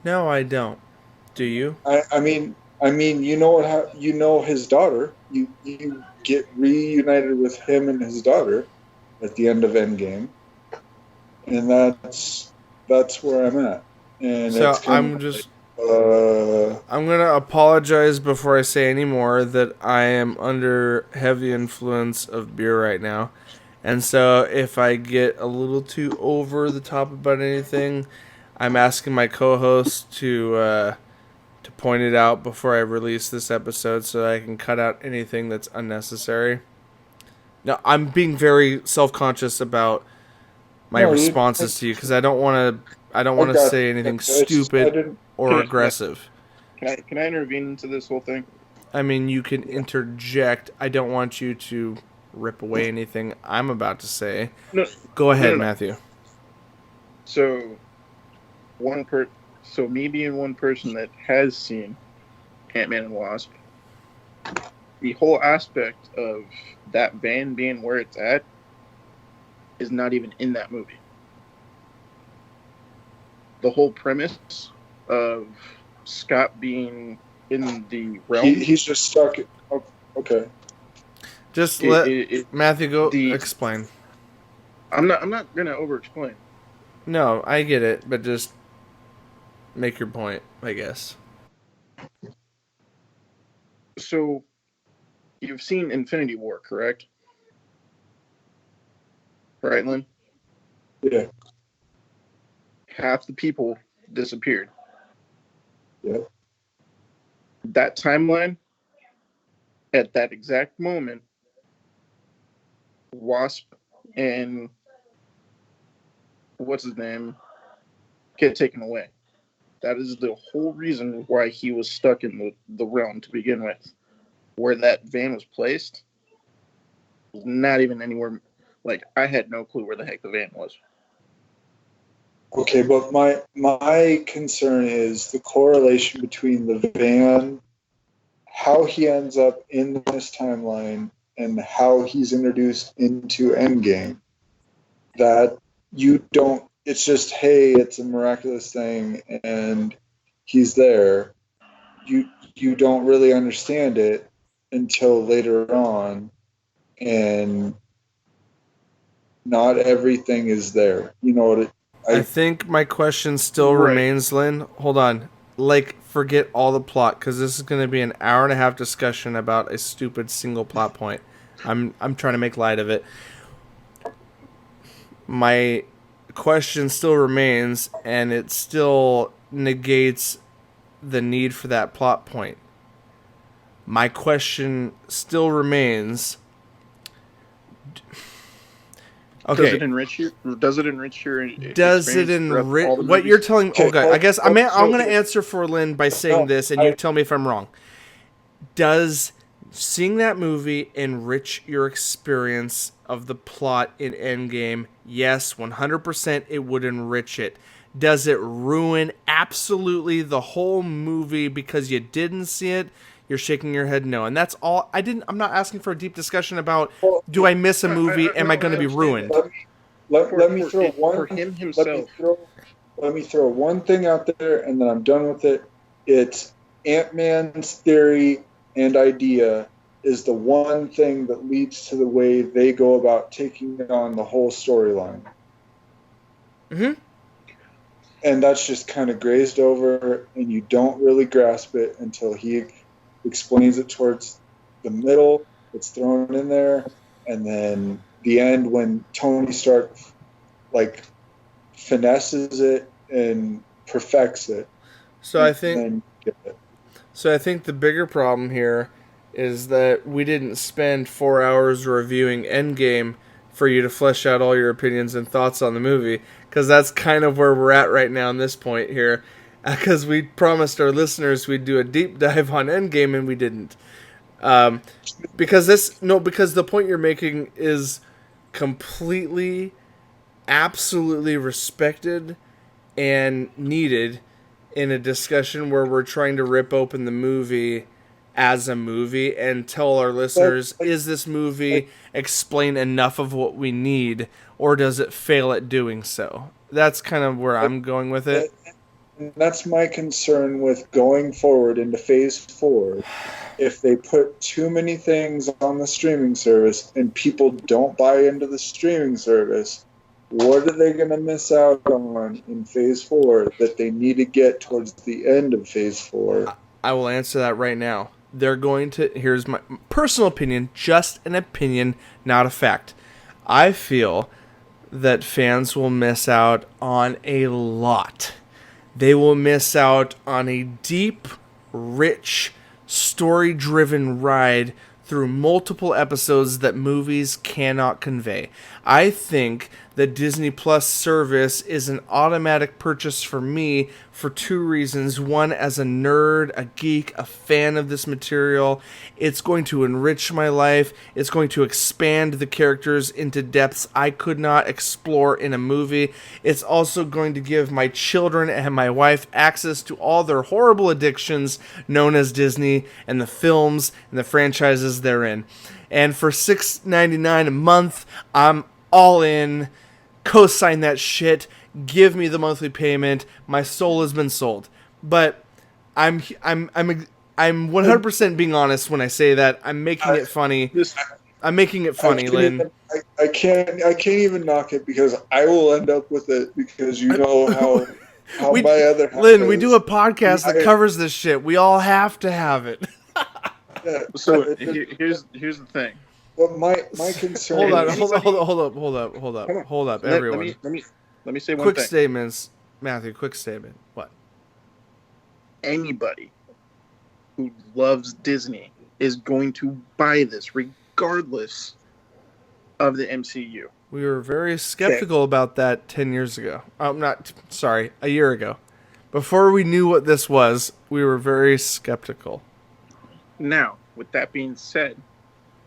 No, I don't. Do you? I mean, you know his daughter. You get reunited with him and his daughter at the end of Endgame, and that's where I'm at. And so I'm gonna apologize before I say any more that I am under heavy influence of beer right now, and so if I get a little too over the top about anything, I'm asking my co-host to point it out before I release this episode so that I can cut out anything that's unnecessary. Now, I'm being very self-conscious about my responses to you because I don't want to say anything stupid or aggressive. Can I intervene into this whole thing? I mean, you can interject. I don't want you to rip away anything I'm about to say. No, go ahead, Matthew. So, me being one person that has seen Ant-Man and Wasp, the whole aspect of that van being where it's at is not even in that movie. The whole premise of Scott being in the realm... He's just stuck... Okay. Just let Matthew go explain. I'm not going to over-explain. No, I get it, but just make your point, I guess. So, you've seen Infinity War, correct? Right, Lynn? Yeah. Half the people disappeared. Yeah. That timeline, at that exact moment, Wasp and what's his name get taken away. That is the whole reason why he was stuck in the realm to begin with. Where that van was placed was not even anywhere. Like, I had no clue where the heck the van was. Okay, but my concern is the correlation between the van, how he ends up in this timeline, and how he's introduced into Endgame. That you don't... It's just, hey, it's a miraculous thing, and he's there. You don't really understand it until later on, and not everything is there. You know what I think my question still remains, Lynn. Hold on. Forget all the plot, because this is going to be an hour and a half discussion about a stupid single plot point. I'm trying to make light of it. My question still remains, and it still negates the need for that plot point. My question still remains. Okay. Does it enrich you? Does it enrich your Does it experience throughout enrich all the what movies? you're telling? Okay, I guess I'm so going to answer for Lynn by saying this, and you tell me if I'm wrong. Does seeing that movie enrich your experience of the plot in Endgame? Yes, 100% it would enrich it. Does it ruin absolutely the whole movie because you didn't see it? You're shaking your head no. And that's all. I'm not asking for a deep discussion about do I miss a movie? Am I going to be ruined? Let me throw one. For him himself. Let me throw one thing out there, and then I'm done with it. It's Ant-Man's theory and idea is the one thing that leads to the way they go about taking on the whole storyline. Mm-hmm. And that's just kind of grazed over, and you don't really grasp it until he explains it towards the middle. It's thrown in there, and then the end when Tony Stark finesses it and perfects it. So I think the bigger problem here is that we didn't spend 4 hours reviewing Endgame for you to flesh out all your opinions and thoughts on the movie, because that's kind of where we're at right now in this point here, because we promised our listeners we'd do a deep dive on Endgame and we didn't. Because the point you're making is completely, absolutely respected and needed in a discussion where we're trying to rip open the movie as a movie and tell our listeners, is this movie explain enough of what we need, or does it fail at doing so? That's kind of where I'm going with it. That's my concern with going forward into Phase 4. If they put too many things on the streaming service and people don't buy into the streaming service, what are they going to miss out on in Phase 4 that they need to get towards the end of Phase 4? I will answer that right now. They're going to... Here's my personal opinion, just an opinion, not a fact. I feel that fans will miss out on a lot. They will miss out on a deep, rich, story-driven ride through multiple episodes that movies cannot convey. I think the Disney Plus service is an automatic purchase for me for two reasons. One, as a nerd, a geek, a fan of this material, it's going to enrich my life. It's going to expand the characters into depths I could not explore in a movie. It's also going to give my children and my wife access to all their horrible addictions known as Disney and the films and the franchises they're in. And for $6.99 a month, I'm all in. Co-sign that shit. Give me the monthly payment. My soul has been sold. But I'm 100% being honest when I say that. I'm making it funny. I'm making it funny, Lynn. I can't even knock it because I will end up with it because you know how my other half Lynn, is. we do a podcast that covers this ship. We all have to have it. Yeah, so here's the thing. But my concern. Hold up, everyone. Let me say one quick thing. Statements, Matthew. Quick statement. What? Anybody who loves Disney is going to buy this regardless of the MCU. We were very skeptical about that 10 years ago. A year ago. Before we knew what this was, we were very skeptical. Now, with that being said,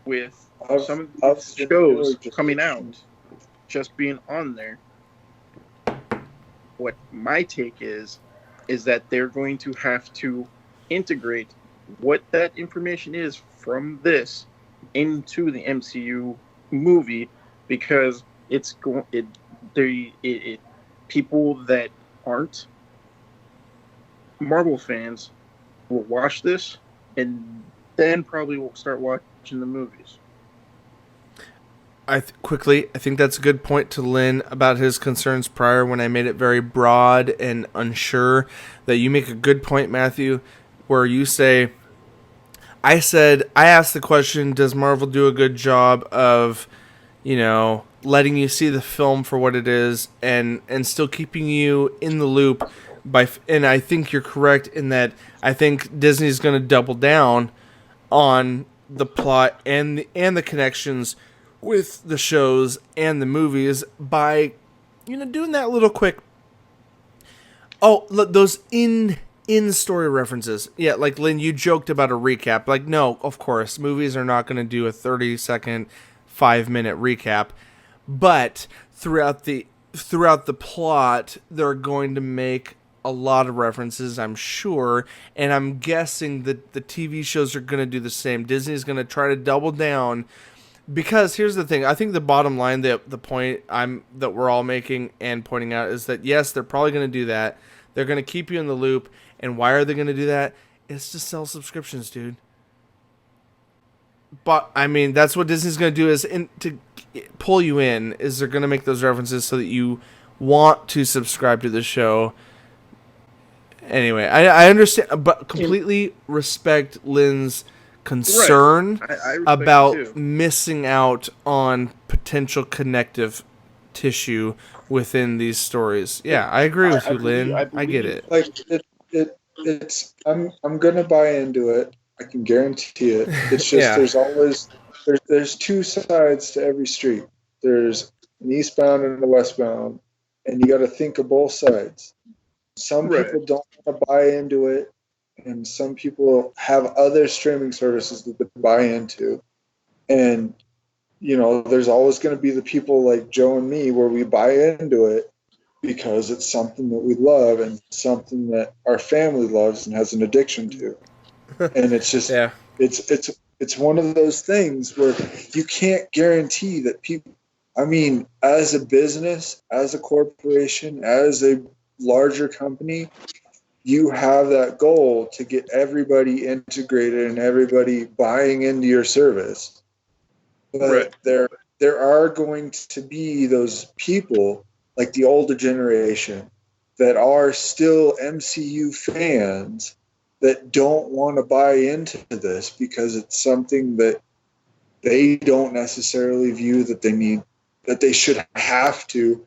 with some of these shows coming out, just being on there, what my take is that they're going to have to integrate what that information is from this into the MCU movie, because people that aren't Marvel fans will watch this and then probably will start watching the movies. I think that's a good point to Lynn about his concerns prior when I made it very broad and unsure. That you make a good point, Matthew, where you say, I asked the question, does Marvel do a good job of, letting you see the film for what it is and still keeping you in the loop and I think you're correct in that I think Disney's going to double down on the plot and the connections with the shows and the movies by doing that little quick those in story references. Yeah, like Lynn, you joked about a recap. Like, no, of course, movies are not going to do a 30-second, 5-minute recap, but throughout the plot, they're going to make a lot of references, I'm sure, and I'm guessing that the TV shows are going to do the same. Disney's going to try to double down because here's the thing. I think the bottom line, the point that we're all making and pointing out is that yes, they're probably going to do that. They're going to keep you in the loop. And why are they going to do that? It's to sell subscriptions, dude. But, I mean, that's what Disney's going to do to pull you in, is they're going to make those references so that you want to subscribe to the show. Anyway, I understand, but completely respect Lynn's concern about missing out on potential connective tissue within these stories. Yeah, I agree with you, Lynn. I get it. Like it's I'm gonna buy into it. I can guarantee it. It's just there's two sides to every street. There's an eastbound and a westbound, and you got to think of both sides. Some people don't want to buy into it, and some people have other streaming services that they buy into, and there's always going to be the people like Joe and me where we buy into it because it's something that we love and something that our family loves and has an addiction to. And it's just, it's one of those things where you can't guarantee that people, I mean, as a business, as a corporation, as a larger company, you have that goal to get everybody integrated and everybody buying into your service. But there are going to be those people, like the older generation, that are still MCU fans that don't want to buy into this because it's something that they don't necessarily view that they should have to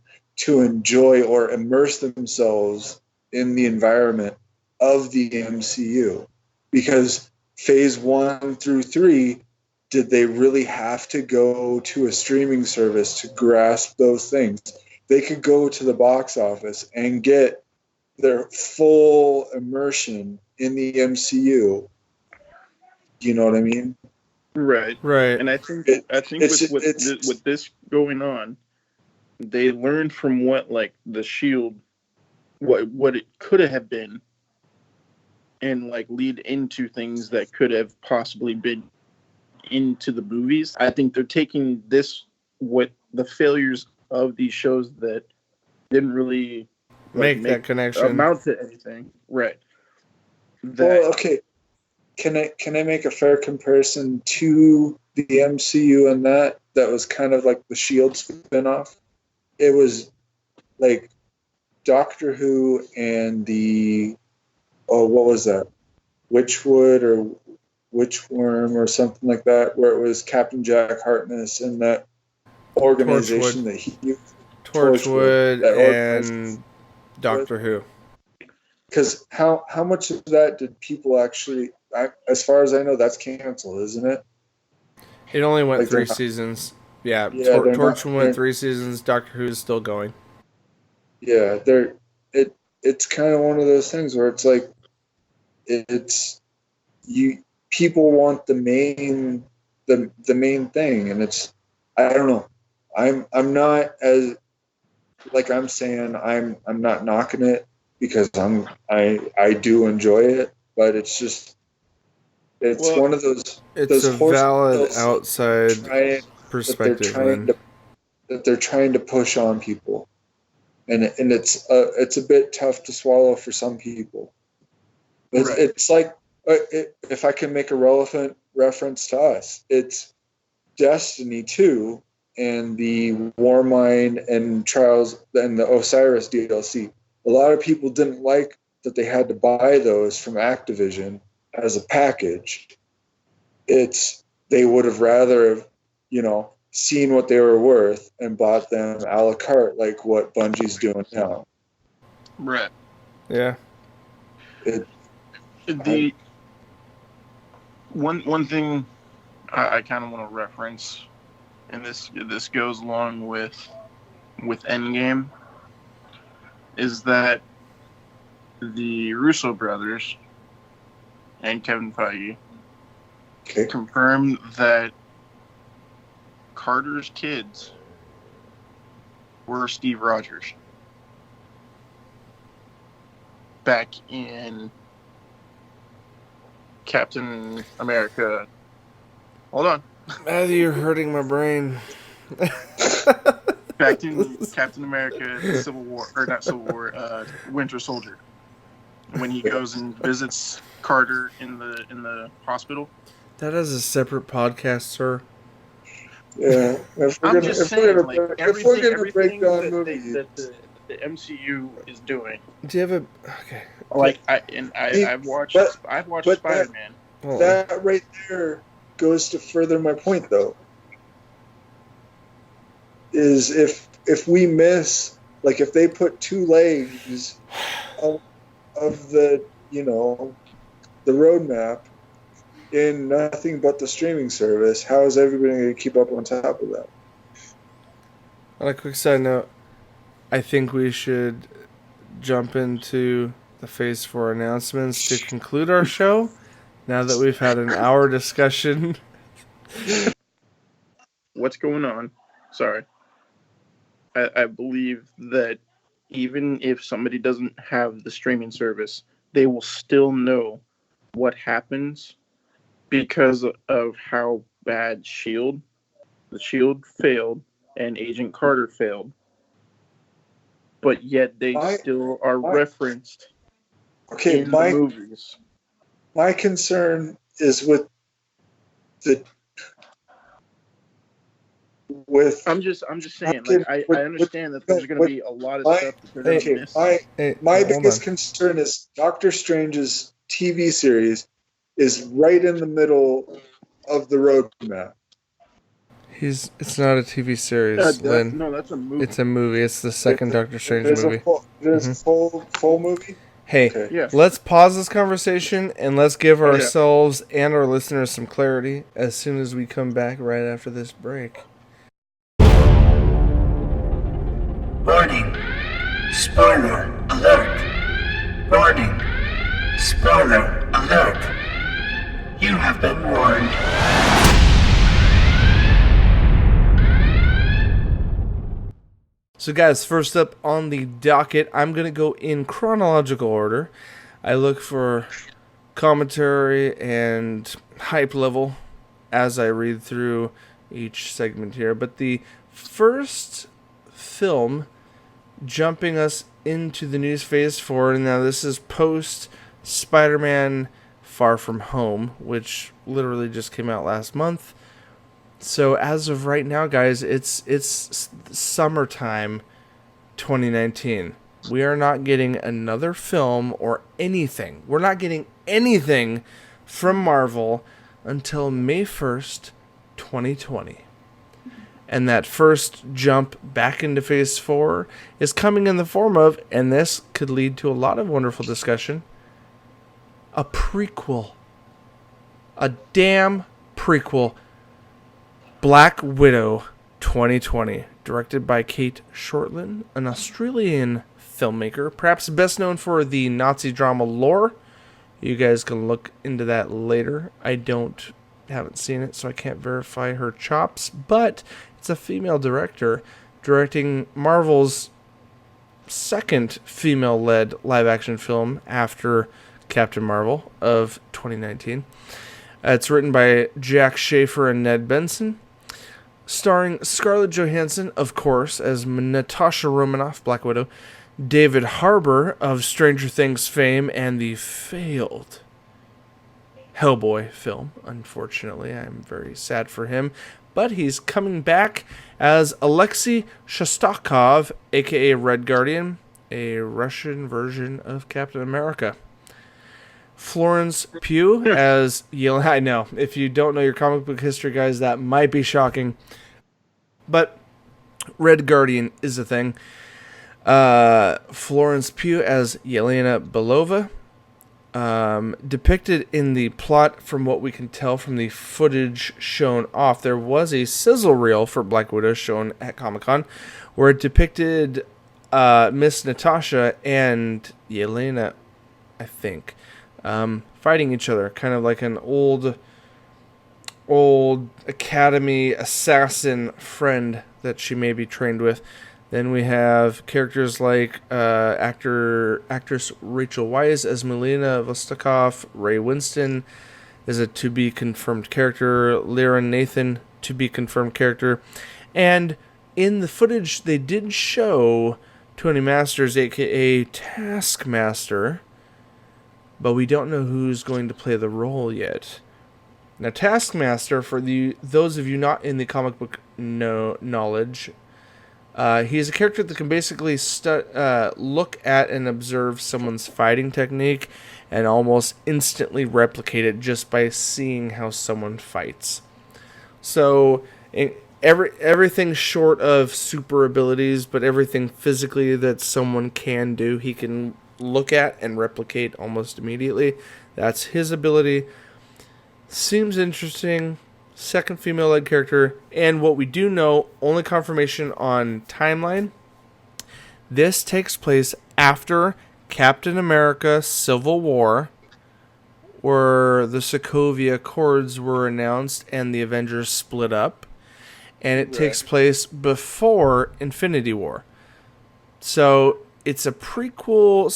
enjoy or immerse themselves in the environment of the MCU. Because phase 1 through 3, did they really have to go to a streaming service to grasp those things? They could go to the box office and get their full immersion in the MCU. You know what I mean? Right. And I think with this going on, they learned from what like the Shield, what it could have been, and like lead into things that could have possibly been into the movies. I think they're taking what the failures of these shows that didn't really make that connection amount to anything. Right. Well, okay. Can I make a fair comparison to the MCU and that was kind of like the Shield spinoff? It was like Doctor Who and what was that? Witchwood or Witchworm or something like that, where it was Captain Jack Harkness and that organization Torchwood and Doctor Who. Because how much of that did people actually? As far as I know, that's canceled, isn't it? It only went 3 seasons. Yeah, Torchwood went 3 seasons. Doctor Who is still going. Yeah, it's kind of one of those things where it's like people want the main thing, and it's, I don't know. I'm not as, like I'm saying, I'm not knocking it because I do enjoy it, but it's just one of those. It's a valid outside perspective that they're trying to push on people, and it's a bit tough to swallow for some people. It's like, if I can make a relevant reference to us, it's Destiny 2 and the Warmind and Trials and the Osiris DLC. A lot of people didn't like that they had to buy those from Activision as a package. they would have rather have, seen what they were worth and bought them a la carte, like what Bungie's doing now. Right. Yeah. The one thing I kind of want to reference, and this goes along with Endgame, is that the Russo brothers and Kevin Feige confirmed that Carter's kids were Steve Rogers back in Captain America. Hold on. Matthew, you're hurting my brain. Back in Captain America Civil War, or not Civil War, Winter Soldier. When he goes and visits Carter in the hospital. That is a separate podcast, sir. Yeah, if we're gonna break down movies that the MCU is doing. Do you have a okay? Like I've watched Spider-Man. That right there goes to further my point, though. Is if we miss, like if they put 2 legs of the the roadmap in nothing but the streaming service, how is everybody going to keep up on top of that? On a quick side note, I think we should jump into the Phase 4 announcements to conclude our show, now that we've had an hour discussion. What's going on? Sorry. I believe that even if somebody doesn't have the streaming service, they will still know what happens because of how bad the Shield failed and Agent Carter failed, but yet they still are referenced in the movies. My concern is with I'm just saying, I understand that there's going to be a lot of stuff that they're going to miss. My biggest concern is Doctor Strange's TV series is right in the middle of the roadmap. It's not a TV series, Lynn. No, that's a movie. It's a movie. It's the second Doctor Strange movie. There's a full movie? Hey, okay. Let's pause this conversation and let's give ourselves and our listeners some clarity as soon as we come back right after this break. Warning. Spoiler alert. Warning. Spoiler alert. You have been warned. So guys, first up on the docket, I'm going to go in chronological order. I look for commentary and hype level as I read through each segment here. But the first film jumping us into the news Phase 4, and now this is post Spider-Man Far From Home, which literally just came out last month. So as of right now, guys, it's summertime 2019. We are not getting another film or anything. We're not getting anything from Marvel until May 1st, 2020. And that first jump back into Phase 4 is coming in the form of, and this could lead to a lot of wonderful discussion, a prequel. A damn prequel. Black Widow 2020, directed by Kate Shortland, an Australian filmmaker, perhaps best known for the Nazi drama Lore. You guys can look into that later. I haven't seen it, so I can't verify her chops, but it's a female director directing Marvel's second female-led live-action film after Captain Marvel of 2019. It's written by Jack Schaefer and Ned Benson, starring Scarlett Johansson, of course, as Natasha Romanoff, Black Widow, David Harbour of Stranger Things fame and the failed Hellboy film. Unfortunately, I'm very sad for him, but he's coming back as Alexei Shostakov, aka Red Guardian, a Russian version of Captain America. Florence Pugh as Yelena. I know, if you don't know your comic book history, guys, that might be shocking. But Red Guardian is a thing. Florence Pugh as Yelena Belova. Depicted in the plot, from what we can tell from the footage shown off, there was a sizzle reel for Black Widow shown at Comic-Con where it depicted Miss Natasha and Yelena, I think, fighting each other, kind of like an old academy assassin friend that she may be trained with. Then we have characters like actress Rachel Weisz as Melina Vostokov. Ray Winston is a to-be-confirmed character. Lyra Nathan, to-be-confirmed character. And in the footage, they did show Tony Masters, a.k.a. Taskmaster, but we don't know who's going to play the role yet. Now, Taskmaster, for those of you not in the comic book knowledge, he's a character that can basically look at and observe someone's fighting technique and almost instantly replicate it just by seeing how someone fights. So, everything short of super abilities, but everything physically that someone can do, he can look at and replicate almost immediately. That's his ability. Seems interesting. Second female-led character. And what we do know, only confirmation on timeline, this takes place after Captain America Civil War, where the Sokovia Accords were announced and the Avengers split up. And it takes place before Infinity War. So it's a prequel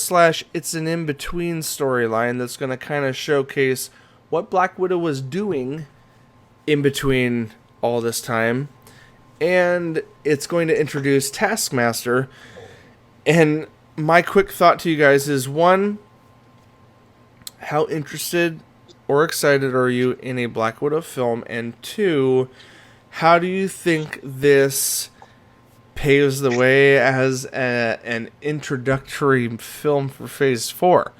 / it's an in-between storyline that's going to kind of showcase what Black Widow was doing in between all this time. And it's going to introduce Taskmaster. And my quick thought to you guys is, one, how interested or excited are you in a Black Widow film? And two, how do you think this paves the way as an introductory film for Phase 4?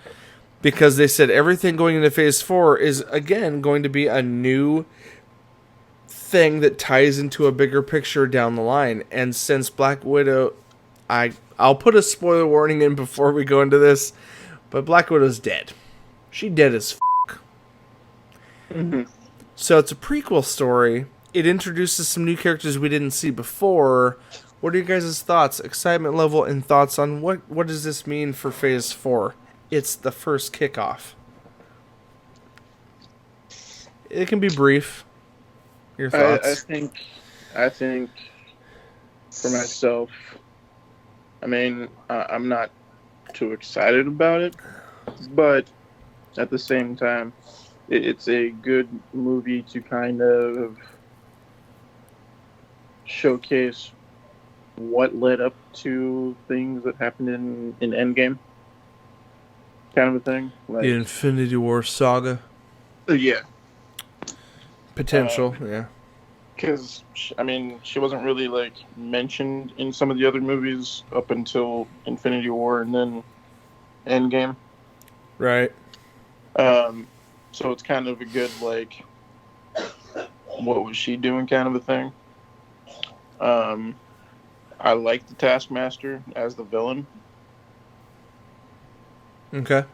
Because they said everything going into Phase 4 is, again, going to be a new thing that ties into a bigger picture down the line. And since Black Widow, I'll put a spoiler warning in before we go into this, but Black Widow's dead. She dead as f***. Mm-hmm. So it's a prequel story. It introduces some new characters we didn't see before. What are your guys' thoughts, excitement level, and thoughts on what does this mean for Phase 4? It's the first kickoff. It can be brief. Your thoughts? I think for myself, I mean, I'm not too excited about it, but at the same time, it's a good movie to kind of showcase what led up to things that happened in Endgame, kind of a thing. Like, the Infinity War saga. Yeah. Potential, yeah. Because, I mean, she wasn't really, like, mentioned in some of the other movies up until Infinity War and then Endgame. Right. So it's kind of a good, like, what was she doing kind of a thing. I like the Taskmaster as the villain. Okay.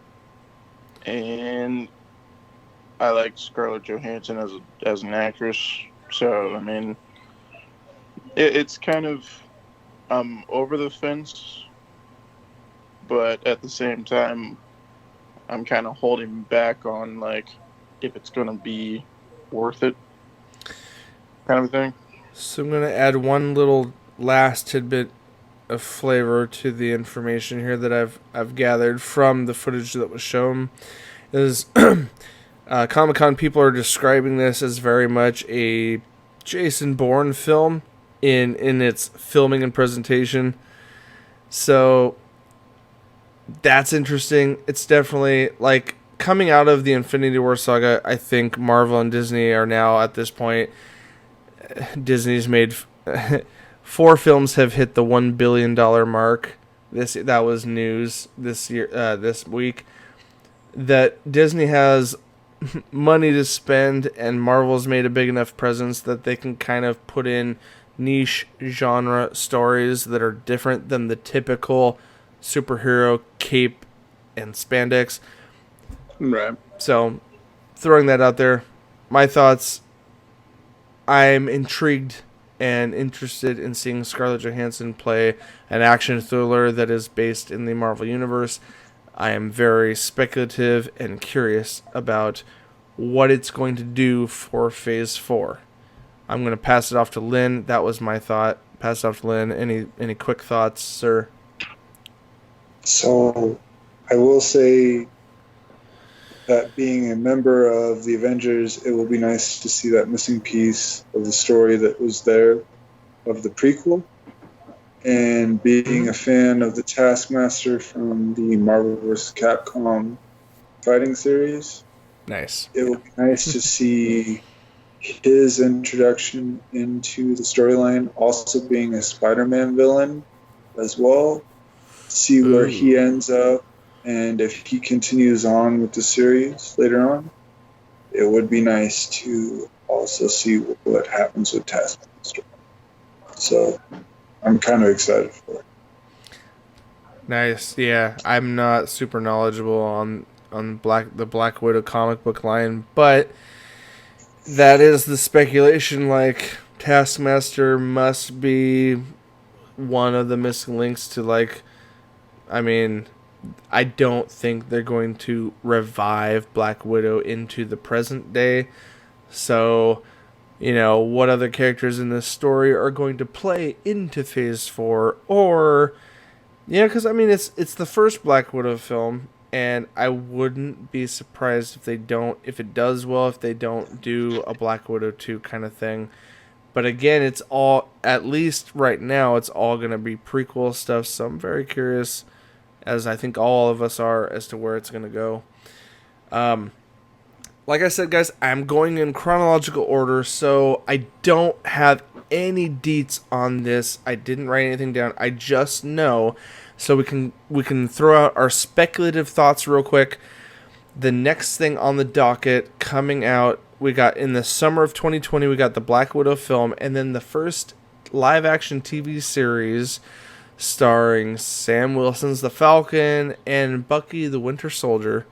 And I like Scarlett Johansson as an actress. So, I mean, it's kind of over the fence, but at the same time, I'm kind of holding back on, like, if it's going to be worth it, kind of a thing. So I'm going to add one little last tidbit of flavor to the information here that I've gathered from the footage that was shown. Is Comic-Con people are describing this as very much a Jason Bourne film in its filming and presentation. So that's interesting. It's definitely, like, coming out of the Infinity War saga, I think Marvel and Disney are now at this point, Disney's made 4 films have hit the $1 billion mark. That was news this year, this week. that Disney has money to spend and Marvel's made a big enough presence that they can kind of put in niche genre stories that are different than the typical superhero cape and spandex. Right. So, throwing that out there, my thoughts, I'm intrigued and interested in seeing Scarlett Johansson play an action thriller that is based in the Marvel Universe. I am very speculative and curious about what it's going to do for Phase 4. I'm going to pass it off to Lynn. That was my thought. Pass it off to Lynn. Any quick thoughts, sir? So, I will say that being a member of the Avengers, it will be nice to see that missing piece of the story that was there of the prequel. And being a fan of the Taskmaster from the Marvel vs. Capcom fighting series, Nice. it will be nice to see his introduction into the storyline, also being a Spider-Man villain as well. See where he ends up, and if he continues on with the series later on, it would be nice to also see what happens with Taskmaster. So I'm kind of excited for it. Nice. Yeah, I'm not super knowledgeable on the Black Widow comic book line, but that is the speculation. Like, Taskmaster must be one of the missing links to, like, I mean, I don't think they're going to revive Black Widow into the present day. So, what other characters in this story are going to play into Phase 4? Or, because, I mean, it's the first Black Widow film, and I wouldn't be surprised if they don't do a Black Widow 2 kind of thing. But again, it's all, at least right now, it's all going to be prequel stuff, so I'm very curious, as I think all of us are, as to where it's going to go. Like I said, guys, I'm going in chronological order, so I don't have any deets on this. I didn't write anything down. I just know, so we can throw out our speculative thoughts real quick. The next thing on the docket coming out, we got in the summer of 2020, we got the Black Widow film, and then the first live-action TV series starring Sam Wilson's The Falcon and Bucky the Winter Soldier.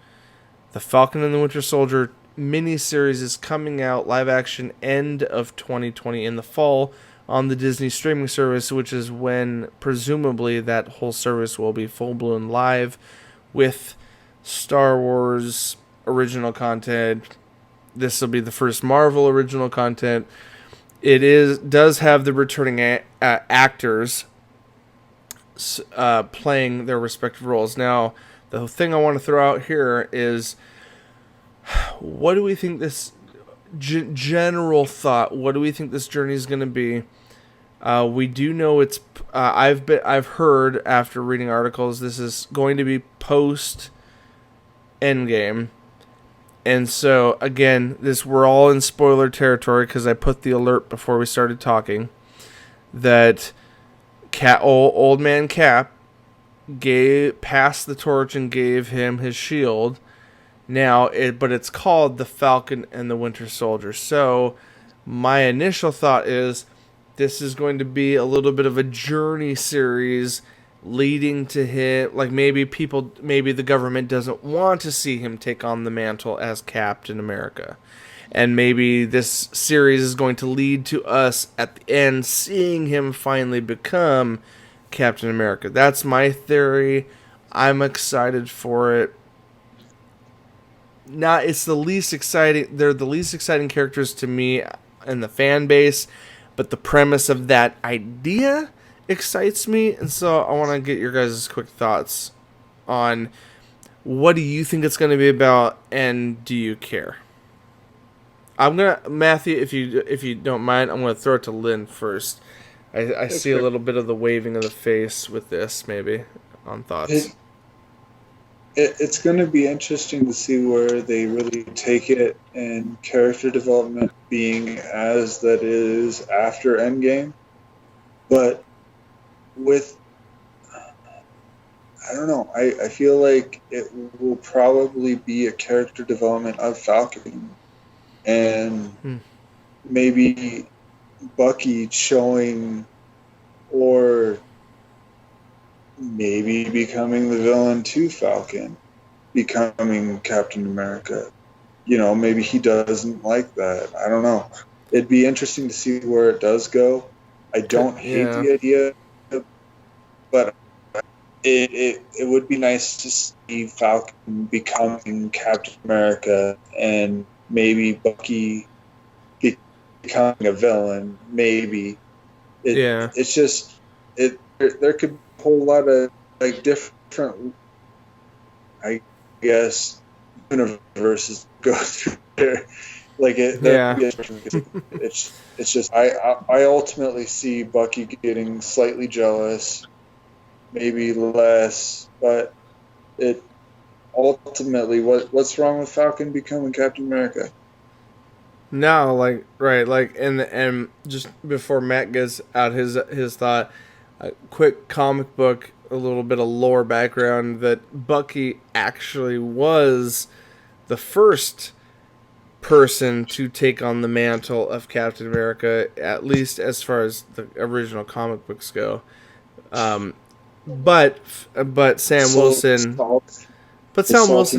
The Falcon and the Winter Soldier miniseries is coming out live action end of 2020 in the fall on the Disney streaming service, which is when presumably that whole service will be full-blown live with Star Wars original content. This will be the first Marvel original content. It does have the returning actors playing their respective roles. Now, the thing I want to throw out here is, what do we think this general thought? What do we think this journey is going to be? We do know it's. I've heard after reading articles this is going to be post Endgame, and so again, we're all in spoiler territory because I put the alert before we started talking that old man Cap passed the torch and gave him his shield. Now, but it's called The Falcon and the Winter Soldier. So, my initial thought is this is going to be a little bit of a journey series leading to him. Like, maybe the government doesn't want to see him take on the mantle as Captain America. And maybe this series is going to lead to us at the end seeing him finally become Captain America. That's my theory. I'm excited for it. It's the least exciting. They're the least exciting characters to me and the fan base, but the premise of that idea excites me, and so I want to get your guys' quick thoughts on what do you think it's going to be about, and do you care? Matthew, if you don't mind, I'm gonna throw it to Lynn first. I see a little bit of the waving of the face with this, maybe on thoughts. It's going to be interesting to see where they really take it, and character development being as that is after Endgame. But with, don't know. I feel like it will probably be a character development of Falcon, and maybe Bucky showing, or maybe becoming the villain to Falcon, becoming Captain America. Maybe he doesn't like that. I don't know. It'd be interesting to see where it does go. I don't hate the idea, but it would be nice to see Falcon becoming Captain America and maybe Bucky becoming a villain. Maybe. It's just there could be a whole lot of like different, I guess, universes go through there. Like it's just I ultimately see Bucky getting slightly jealous, maybe less, but it ultimately what's wrong with Falcon becoming Captain America? No, and just before Matt gets out his thought, a quick comic book, a little bit of lore background that Bucky actually was the first person to take on the mantle of Captain America, at least as far as the original comic books go. But Sam Wilson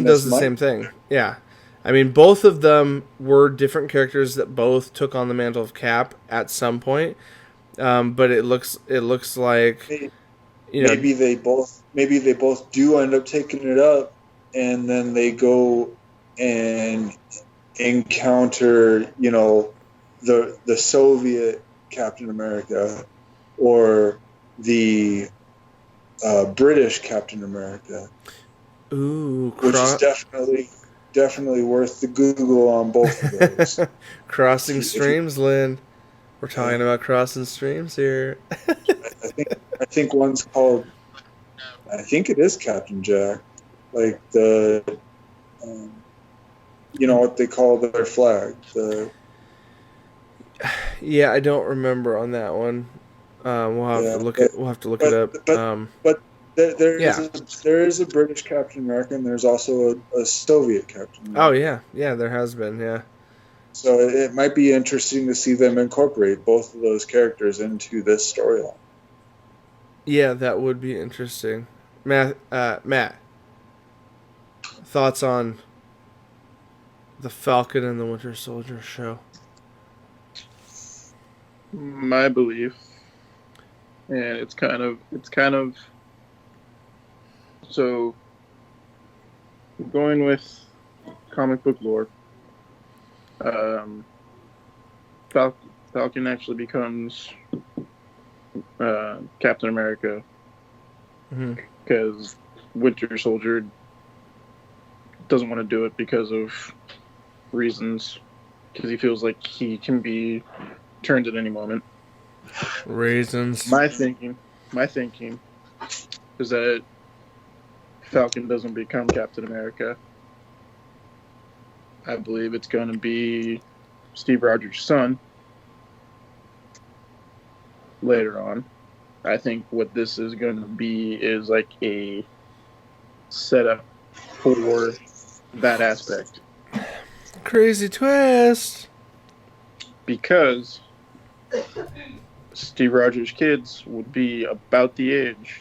does the same thing. Yeah. I mean, both of them were different characters that both took on the mantle of Cap at some point. But it looks like maybe they both do end up taking it up, and then they go and encounter the Soviet Captain America or the British Captain America. Ooh, which is definitely worth the Google on both of those. Crossing streams, Lynn. We're talking about crossing streams here. I think one's called. I think it is Captain Jack, like the. What they call their flag. Yeah, I don't remember on that one. We'll have to look it up. But there is a British Captain America, and there's also a Soviet Captain America. Oh yeah, there has been, yeah. So it might be interesting to see them incorporate both of those characters into this storyline. Yeah, that would be interesting. Matt, thoughts on the Falcon and the Winter Soldier show? My belief, and it's kind of so going with comic book lore. Falcon actually becomes Captain America because Winter Soldier doesn't want to do it because of reasons, because he feels like he can be turned at any moment. Reasons. My thinking is that Falcon doesn't become Captain America. I believe it's going to be Steve Rogers' son later on. I think what this is going to be is like a setup for that aspect. Crazy twist. Because Steve Rogers' kids would be about the age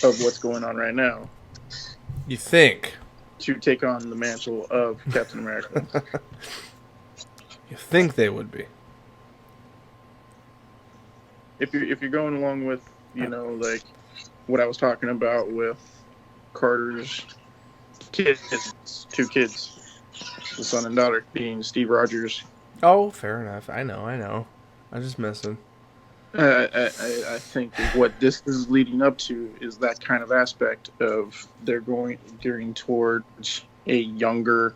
of what's going on right now. You think? To take on the mantle of Captain America. You think they would be? If you're going along with, like what I was talking about with Carter's kids, two kids, the son and daughter, being Steve Rogers. Oh, fair enough. I know. I'm just messing. I think what this is leading up to is that kind of aspect of they're gearing towards a younger,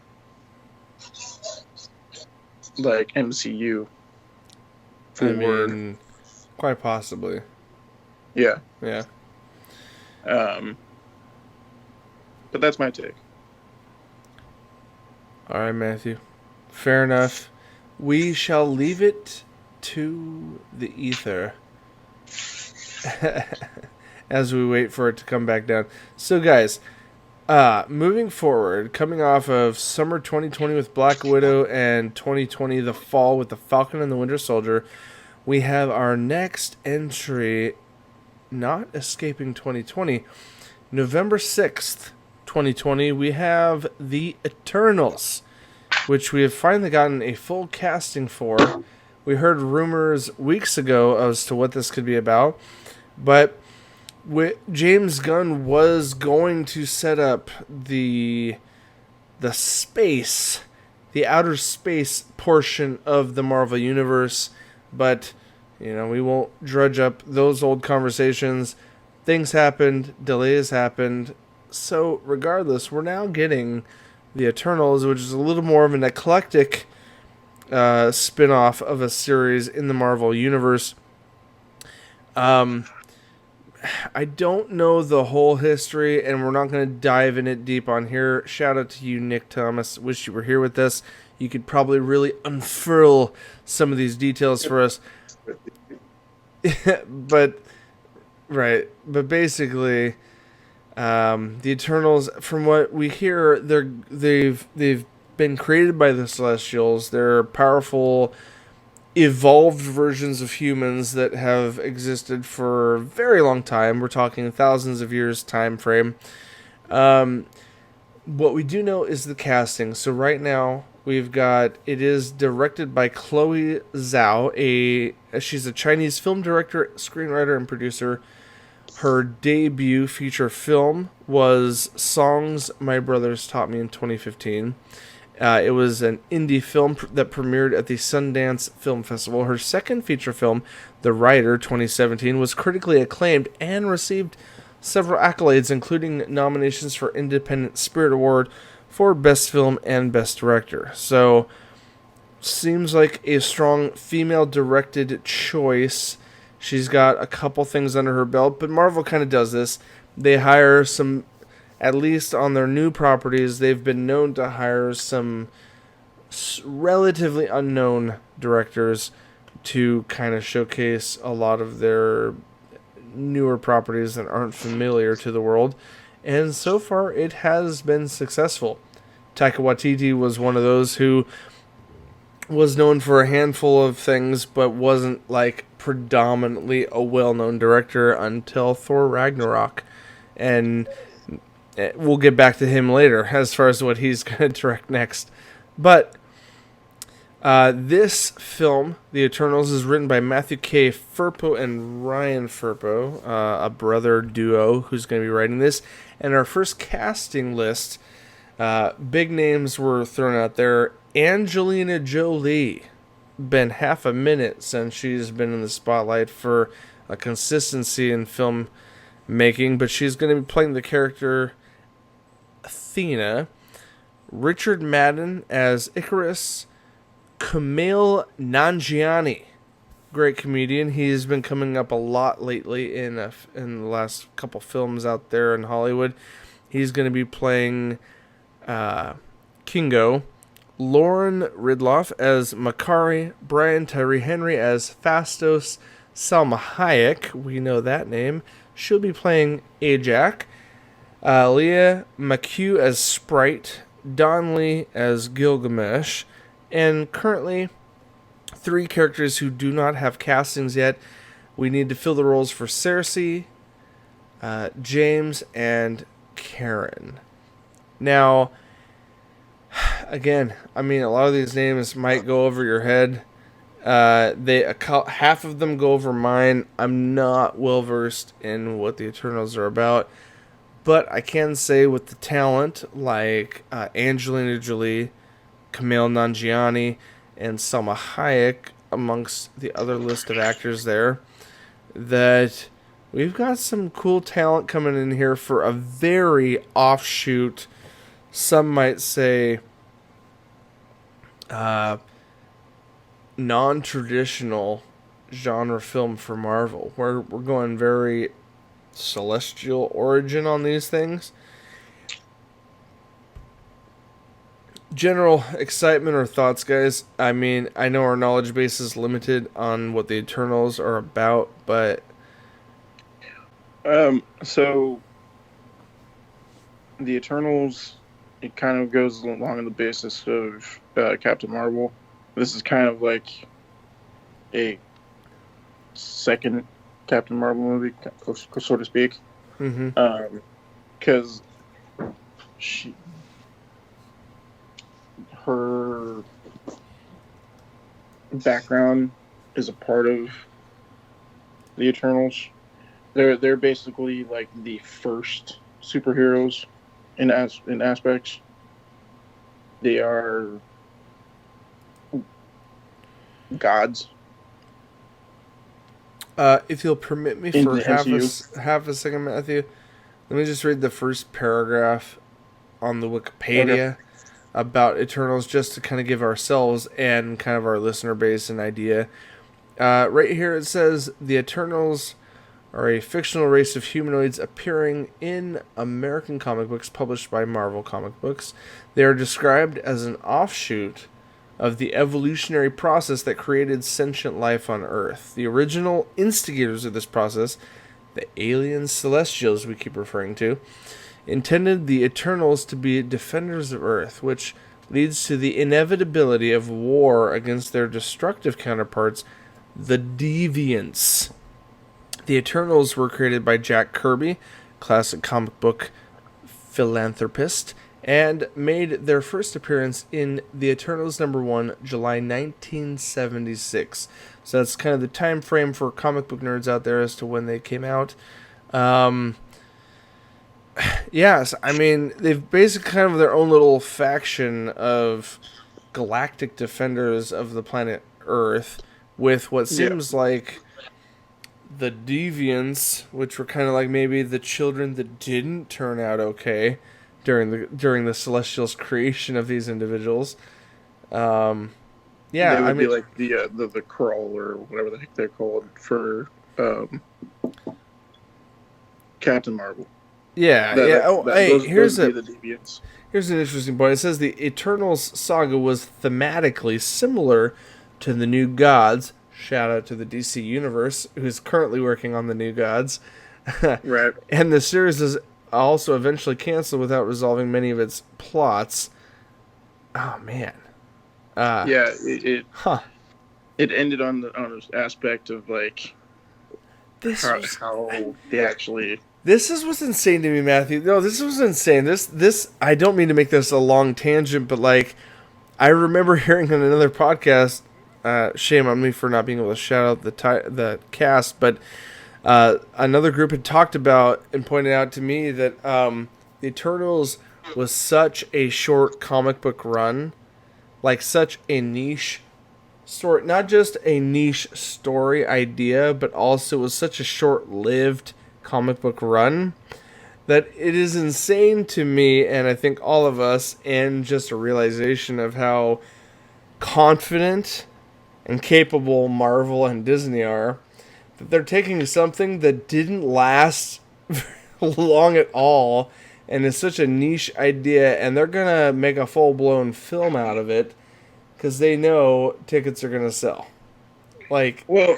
like MCU. Quite possibly. Yeah. Yeah. But that's my take. All right, Matthew. Fair enough. We shall leave it to the ether. as we wait for it to come back down. So, guys, moving forward, coming off of summer 2020 with Black Widow and 2020 the fall with the Falcon and the Winter Soldier, we have our next entry, not escaping 2020, November 6th, 2020, we have The Eternals, which we have finally gotten a full casting for. We heard rumors weeks ago as to what this could be about, but James Gunn was going to set up the space, the outer space portion of the Marvel Universe, but, you know, we won't drudge up those old conversations. Things happened, delays happened, so regardless, we're now getting the Eternals, which is a little more of an eclectic spin-off of a series in the Marvel Universe. I don't know the whole history, and we're not going to dive in it deep on here. Shout out to you, Nick Thomas. Wish you were here with us. You could probably really unfurl some of these details for us. But basically, the Eternals, from what we hear, they've been created by the Celestials. They're powerful, evolved versions of humans that have existed for a very long time. We're talking thousands of years time frame. What we do know is the casting. So right now it is directed by Chloe Zhao. She's a Chinese film director, screenwriter, and producer. Her debut feature film was Songs My Brothers Taught Me in 2015. It was an indie film that premiered at the Sundance Film Festival. Her second feature film, The Rider, 2017, was critically acclaimed and received several accolades, including nominations for Independent Spirit Award for Best Film and Best Director. So, seems like a strong female-directed choice. She's got a couple things under her belt, but Marvel kind of does this. They hire some... At least on their new properties, they've been known to hire some relatively unknown directors to kind of showcase a lot of their newer properties that aren't familiar to the world. And so far, it has been successful. Taika Waititi was one of those who was known for a handful of things, but wasn't like predominantly a well-known director until Thor Ragnarok. And we'll get back to him later as far as what he's going to direct next. But this film, The Eternals, is written by Matthew K. Firpo and Ryan Firpo, a brother duo who's going to be writing this. And our first casting list, big names were thrown out there. Angelina Jolie. Been half a minute since she's been in the spotlight for a consistency in film making, but she's going to be playing the character Athena. Richard Madden as Icarus. Kumail Nanjiani, great comedian. He's been coming up a lot lately in the last couple films out there in Hollywood. He's going to be playing Kingo. Lauren Ridloff as Makari. Brian Tyree Henry as Fastos. Salma Hayek, we know that name. She'll be playing Ajak. Leah McHugh as Sprite. Don Lee as Gilgamesh. And currently, 3 characters who do not have castings yet. We need to fill the roles for Cersei, James, and Karen. Now, again, I mean, a lot of these names might go over your head. Half of them go over mine. I'm not well versed in what the Eternals are about, but I can say with the talent like Angelina Jolie, Kumail Nanjiani, and Salma Hayek, amongst the other list of actors there, that we've got some cool talent coming in here for a very offshoot, some might say, non-traditional genre film for Marvel. We're going very celestial origin on these things. General excitement or thoughts, guys? I mean, I know our knowledge base is limited on what the Eternals are about, but So the Eternals, it kind of goes along on the basis of Captain Marvel. This is kind of like a second Captain Marvel movie, so to speak. Mm-hmm. Because her background is a part of the Eternals. They're basically like the first superheroes in aspects. They are gods. If you'll permit me In for the MCU. half a second, Matthew, let me just read the first paragraph on the Wikipedia about Eternals, just to kind of give ourselves and kind of our listener base an idea. Right here it says, the Eternals are a fictional race of humanoids appearing in American comic books published by Marvel Comic Books. They are described as an offshoot of the evolutionary process that created sentient life on Earth. The original instigators of this process, the alien celestials we keep referring to, intended the Eternals to be defenders of Earth, which leads to the inevitability of war against their destructive counterparts, the Deviants. The Eternals were created by Jack Kirby, classic comic book philanthropist, and made their first appearance in The Eternals #1, July 1976. So that's kind of the time frame for comic book nerds out there as to when they came out. Yes, I mean, they've basically kind of their own little faction of galactic defenders of the planet Earth, with what seems like the Deviants, which were kind of like maybe the children that didn't turn out okay during the Celestials' creation of these individuals. Yeah, they would be like the crawl or whatever the heck they're called for Captain Marvel. Yeah. Here's the Deviants. Here's an interesting point. It says the Eternals saga was thematically similar to the New Gods. Shout out to the DC Universe, who's currently working on the New Gods. Right. And the series is also eventually canceled without resolving many of its plots. Oh, man. It ended on the aspect of like how they actually. This is what's insane to me, Matthew. No, this was insane. This I don't mean to make this a long tangent, but like I remember hearing on another podcast. Shame on me for not being able to shout out the cast, but another group had talked about and pointed out to me that the Eternals was such a short comic book run, like such a niche story, not just a niche story idea, but also was such a short-lived comic book run that it is insane to me, and I think all of us, and just a realization of how confident and capable Marvel and Disney are, that they're taking something that didn't last long at all and is such a niche idea, and they're gonna make a full-blown film out of it because they know tickets are gonna sell. Like, well,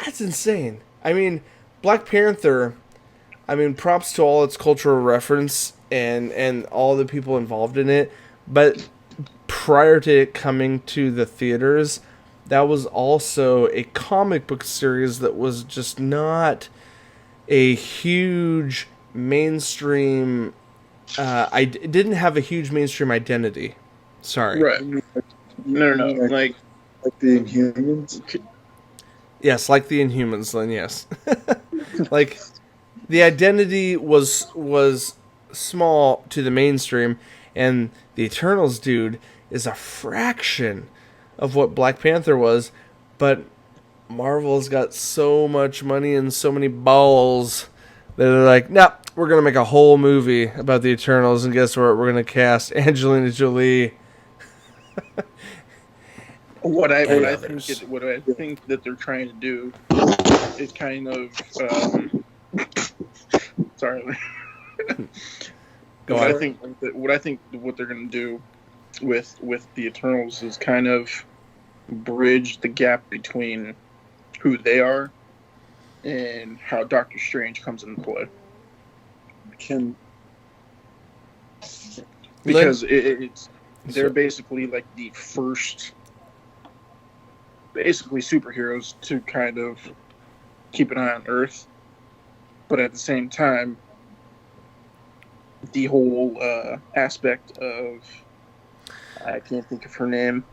that's insane. I mean, Black Panther, I mean, props to all its cultural reference and all the people involved in it, but prior to it coming to the theaters, that was also a comic book series that was just not a huge mainstream. I didn't have a huge mainstream identity. Sorry. Right. No. Like the Inhumans. Yes, like the Inhumans. Then yes, like the identity was small to the mainstream, and the Eternals, dude, is a fraction of what Black Panther was, but Marvel's got so much money and so many balls that they're like, nah, we're going to make a whole movie about the Eternals, and guess what? We're going to cast Angelina Jolie. What I think that they're trying to do is kind of sorry. Go on. What I think what they're going to do with the Eternals is kind of bridge the gap between who they are and how Doctor Strange comes into play. Because they're basically like the first, basically superheroes to kind of keep an eye on Earth, but at the same time, the whole aspect of, I can't think of her name,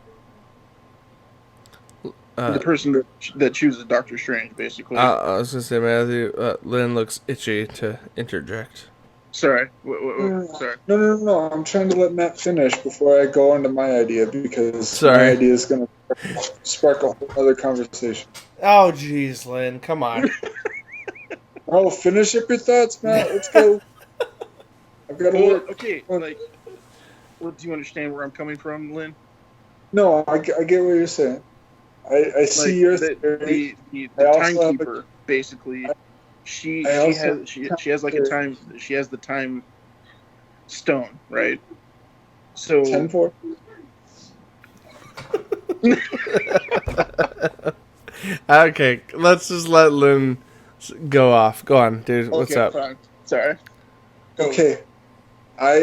the person that chooses Doctor Strange, basically. I was gonna say, Matthew, Lynn looks itchy to interject. Sorry. Sorry. No. I'm trying to let Matt finish before I go on to my idea, because my idea is going to spark a whole other conversation. Oh, jeez, Lynn. Come on. Oh, finish up your thoughts, Matt. Let's go. I've got to work. Okay, like, do you understand where I'm coming from, Lynn? No, I get what you're saying. I see your the timekeeper, basically. She has like a time. She has the time stone, right? So 10-4. Okay, let's just let Lynn go off. Go on, dude. What's up? Fine. Sorry. Okay, I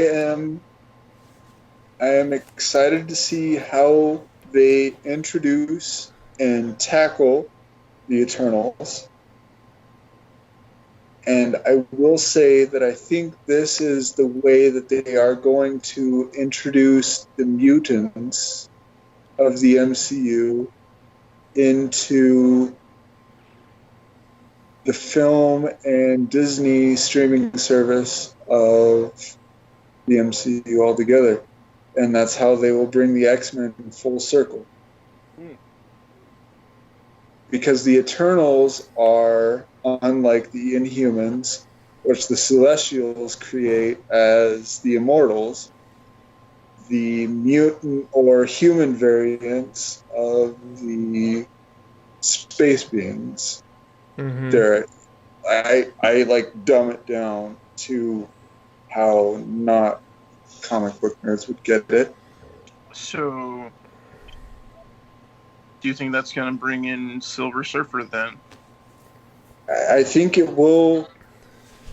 am excited to see how they introduce and tackle the Eternals. And I will say that I think this is the way that they are going to introduce the mutants of the MCU into the film and Disney streaming service of the MCU altogether. And that's how they will bring the X-Men full circle. Because the Eternals are, unlike the Inhumans, which the Celestials create as the Immortals, the mutant or human variants of the space beings. Mm-hmm. I like dumb it down to how not comic book nerds would get it. So, do you think that's going to bring in Silver Surfer then? I think it will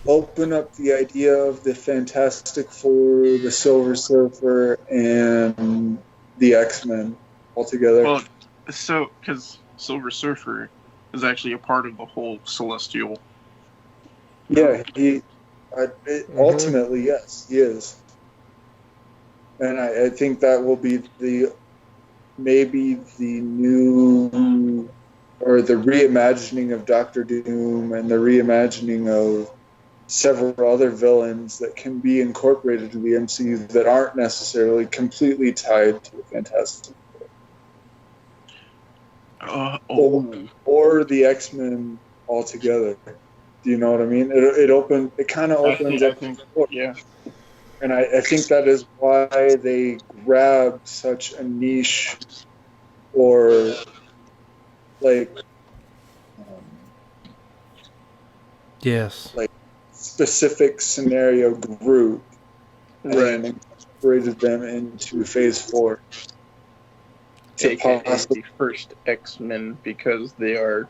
open up the idea of the Fantastic Four, the Silver Surfer, and the X-Men altogether. Well, so, because Silver Surfer is actually a part of the whole Celestial. Yeah, ultimately, yes, he is. And I think that will be maybe the new, or the reimagining of Doctor Doom and the reimagining of several other villains that can be incorporated into the MCU that aren't necessarily completely tied to the Fantastic Four. Or the X-Men altogether. Do you know what I mean? It kind of opens up. Yeah. And I think that is why they grabbed such a niche, or like, yes, like specific scenario group, right, and incorporated them into Phase 4. AKA the first X-Men, because they are.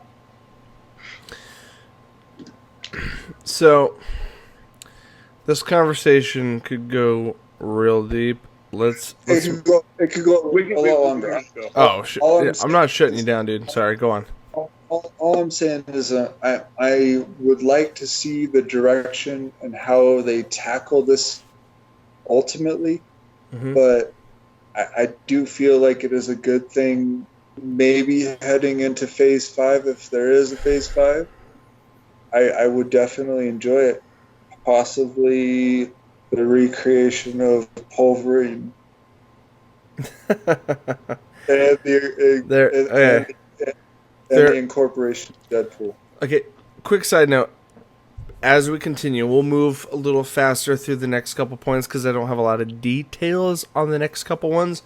So, this conversation could go real deep. It could go a lot longer. Oh, I'm not shutting you down, dude. Sorry, go on. All I'm saying is I would like to see the direction and how they tackle this ultimately, but I do feel like it is a good thing maybe heading into Phase 5, if there is a Phase 5. I would definitely enjoy it. Possibly the recreation of Wolverine. and the incorporation of Deadpool. Okay, quick side note. As we continue, we'll move a little faster through the next couple points because I don't have a lot of details on the next couple ones.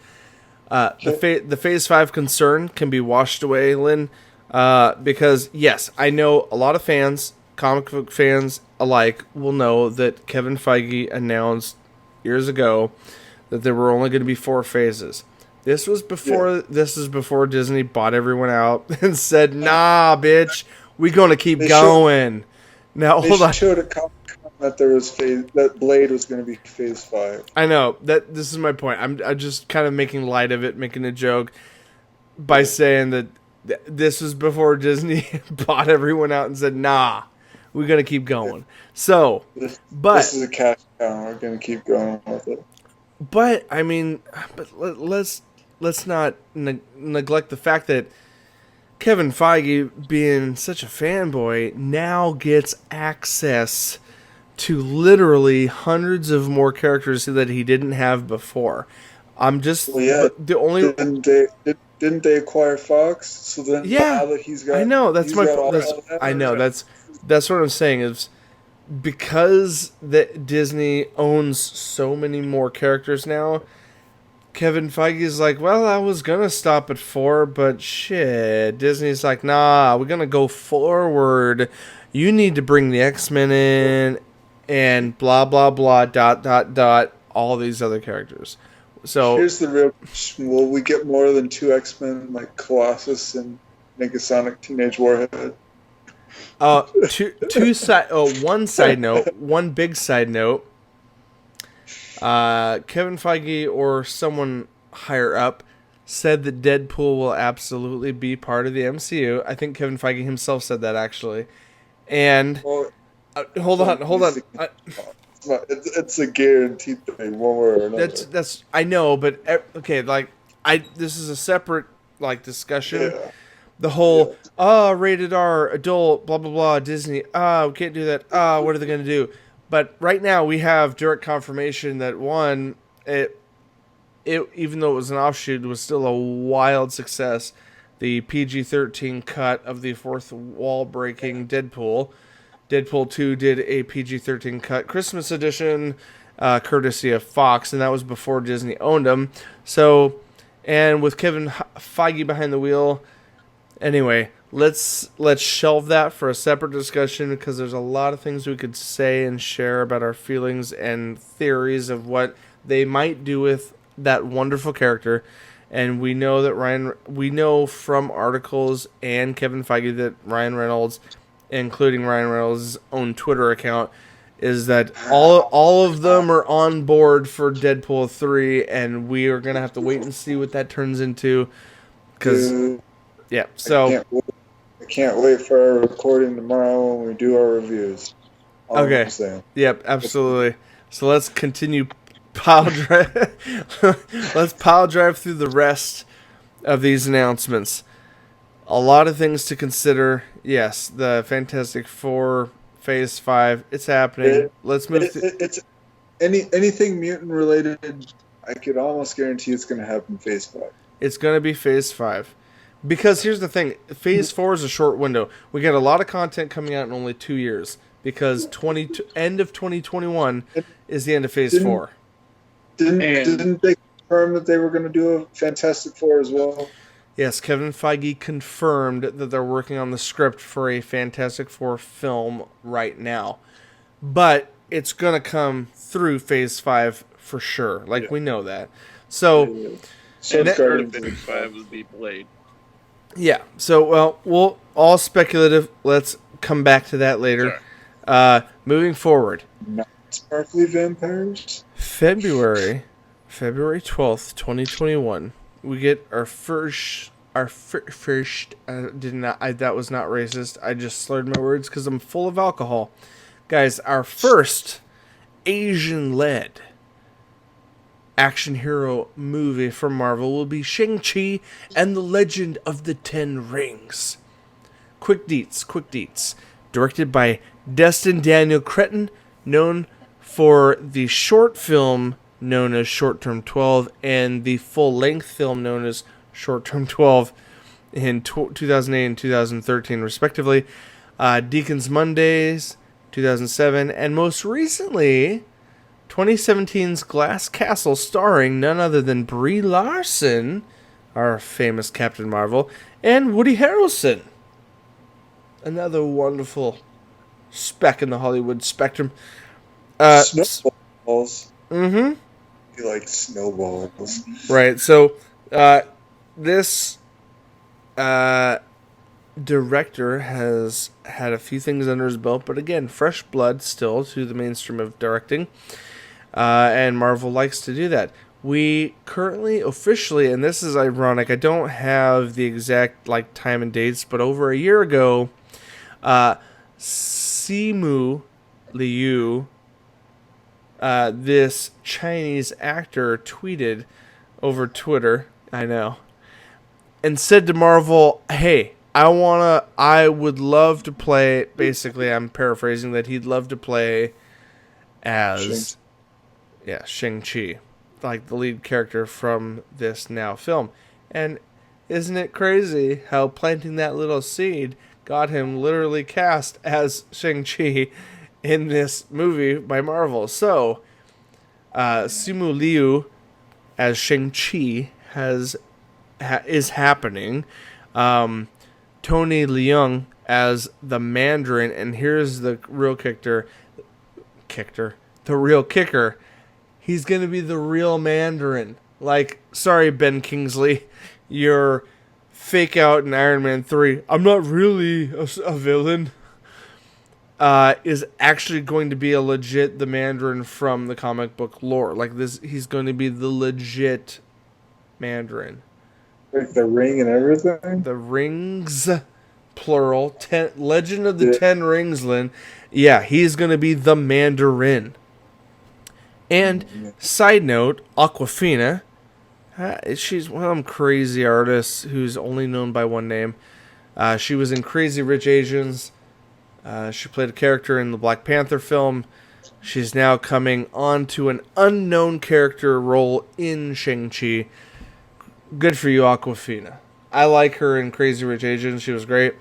The Phase 5 concern can be washed away, Lynn, because, yes, I know a lot of fans, comic book fans alike, will know that Kevin Fiege announced years ago that there were only going to be 4 phases. This is before Disney bought everyone out and said, "Nah, bitch, We gonna keep They going. Now They hold on. showed at Comic-Con that that Blade was going to be Phase 5. I know that this is my point. I'm just kind of making light of it, making a joke by saying that this was before Disney bought everyone out and said, "Nah, we're gonna keep going." So, This but is a cash cow. We're going to keep going with it. but I mean, let's not neglect the fact that Kevin Feige, being such a fanboy, now gets access to literally hundreds of more characters that he didn't have before. I'm just the only. Didn't they acquire Fox? So then now that he's got, I know that's he's my. got all That's, that. I know that's what I'm saying is because that Disney owns so many more characters now. Kevin Feige is like, well, I was gonna stop at 4, but shit. Disney's like, nah, we're gonna go forward. You need to bring the X-Men in, and blah blah blah. ... All these other characters. So Here's the real question: will we get more than 2 X-Men, like Colossus and Negasonic Teenage Warhead? one big side note. Kevin Feige or someone higher up said that Deadpool will absolutely be part of the MCU. I think Kevin Feige himself said that actually. And hold on. It's a guaranteed thing, one way or another. That's I know, but okay, like this is a separate like discussion. Yeah. The whole rated R, adult, blah blah blah, Disney. We can't do that. What are they gonna do? But right now we have direct confirmation that one, it even though it was an offshoot, it was still a wild success. The PG-13 cut of the fourth wall breaking Deadpool. Deadpool 2 did a PG-13 cut Christmas edition, courtesy of Fox, and that was before Disney owned them. So, and with Kevin Feige behind the wheel, anyway, let's shelve that for a separate discussion because there's a lot of things we could say and share about our feelings and theories of what they might do with that wonderful character. And we know that we know from articles and Kevin Feige that Ryan Reynolds, including Ryan Reynolds' own Twitter account, is that all of them are on board for Deadpool 3, and we are going to have to wait and see what that turns into. Because, yeah, so... I can't wait for our recording tomorrow when we do our reviews. Okay. Yep, absolutely. So let's continue pile drive. Let's pile drive through the rest of these announcements. A lot of things to consider. Yes, the Fantastic Four Phase 5. It's happening. Let's move. It's anything mutant related. I could almost guarantee it's going to happen Phase 5. It's going to be Phase 5. Because here's the thing. Phase 4 is a short window. We got a lot of content coming out in only 2 years. Because end of 2021 is the end of Phase 4. Didn't they confirm that they were going to do a Fantastic Four as well? Yes, Kevin Feige confirmed that they're working on the script for a Fantastic Four film right now. But it's going to come through Phase 5 for sure. Like, we know that. So starting Phase 5 would be Blade. Yeah. So, well, we'll all speculative. Let's come back to that later. Moving forward. Not sparkly vampires? February 12th, 2021. We get our first. That was not racist. I just slurred my words because I'm full of alcohol, guys. Our first Asian-led action hero movie from Marvel will be Shang-Chi and the Legend of the Ten Rings. Quick deets. Directed by Destin Daniel Cretton, known for the short film known as Short Term 12 and the full-length film known as Short Term 12 in 2008 and 2013, respectively. Deacon's Mondays, 2007, and most recently, 2017's Glass Castle, starring none other than Brie Larson, our famous Captain Marvel, and Woody Harrelson. Another wonderful speck in the Hollywood spectrum. Snowballs. Mm-hmm. You like snowballs. Right, so this director has had a few things under his belt, but again, fresh blood still to the mainstream of directing. And Marvel likes to do that. We currently officially, and this is ironic, I don't have the exact time and dates, but over a year ago, Simu Liu, this Chinese actor, tweeted over Twitter, I know, and said to Marvel, "Hey, I would love to play." Basically, I'm paraphrasing that he'd love to play as, Shang-Chi, like the lead character from this now film. And isn't it crazy how planting that little seed got him literally cast as Shang-Chi in this movie by Marvel? So, Simu Liu as Shang-Chi is happening. Tony Leung as the Mandarin, and here's the real kicker. He's gonna be the real Mandarin. Sorry, Ben Kingsley, you're fake out in Iron Man 3. I'm not really a villain. Is actually going to be the Mandarin from the comic book lore. He's going to be the legit Mandarin. Like the ring and everything? The rings, plural. Legend of the Ten Rings, Lynn. Yeah, he's going to be the Mandarin. And, side note, Awkwafina, she's one of them crazy artists who's only known by one name. She was in Crazy Rich Asians. She played a character in the Black Panther film. She's now coming on to an unknown character role in Shang-Chi. Good for you, Awkwafina. I like her in Crazy Rich Asians. She was great.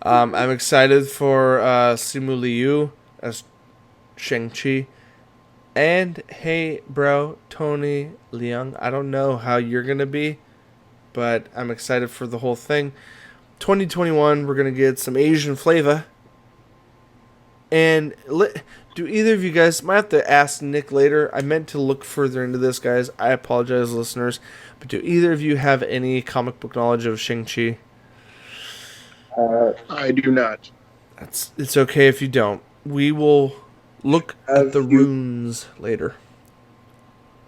I'm excited for Simu Liu as Shang-Chi. And, hey, bro, Tony Leung, I don't know how you're going to be, but I'm excited for the whole thing. 2021, we're going to get some Asian flavor. And do either of you guys, might have to ask Nick later, I meant to look further into this, guys. I apologize, listeners. But do either of you have any comic book knowledge of Shang-Chi? I do not. It's okay if you don't. We will look at the runes later.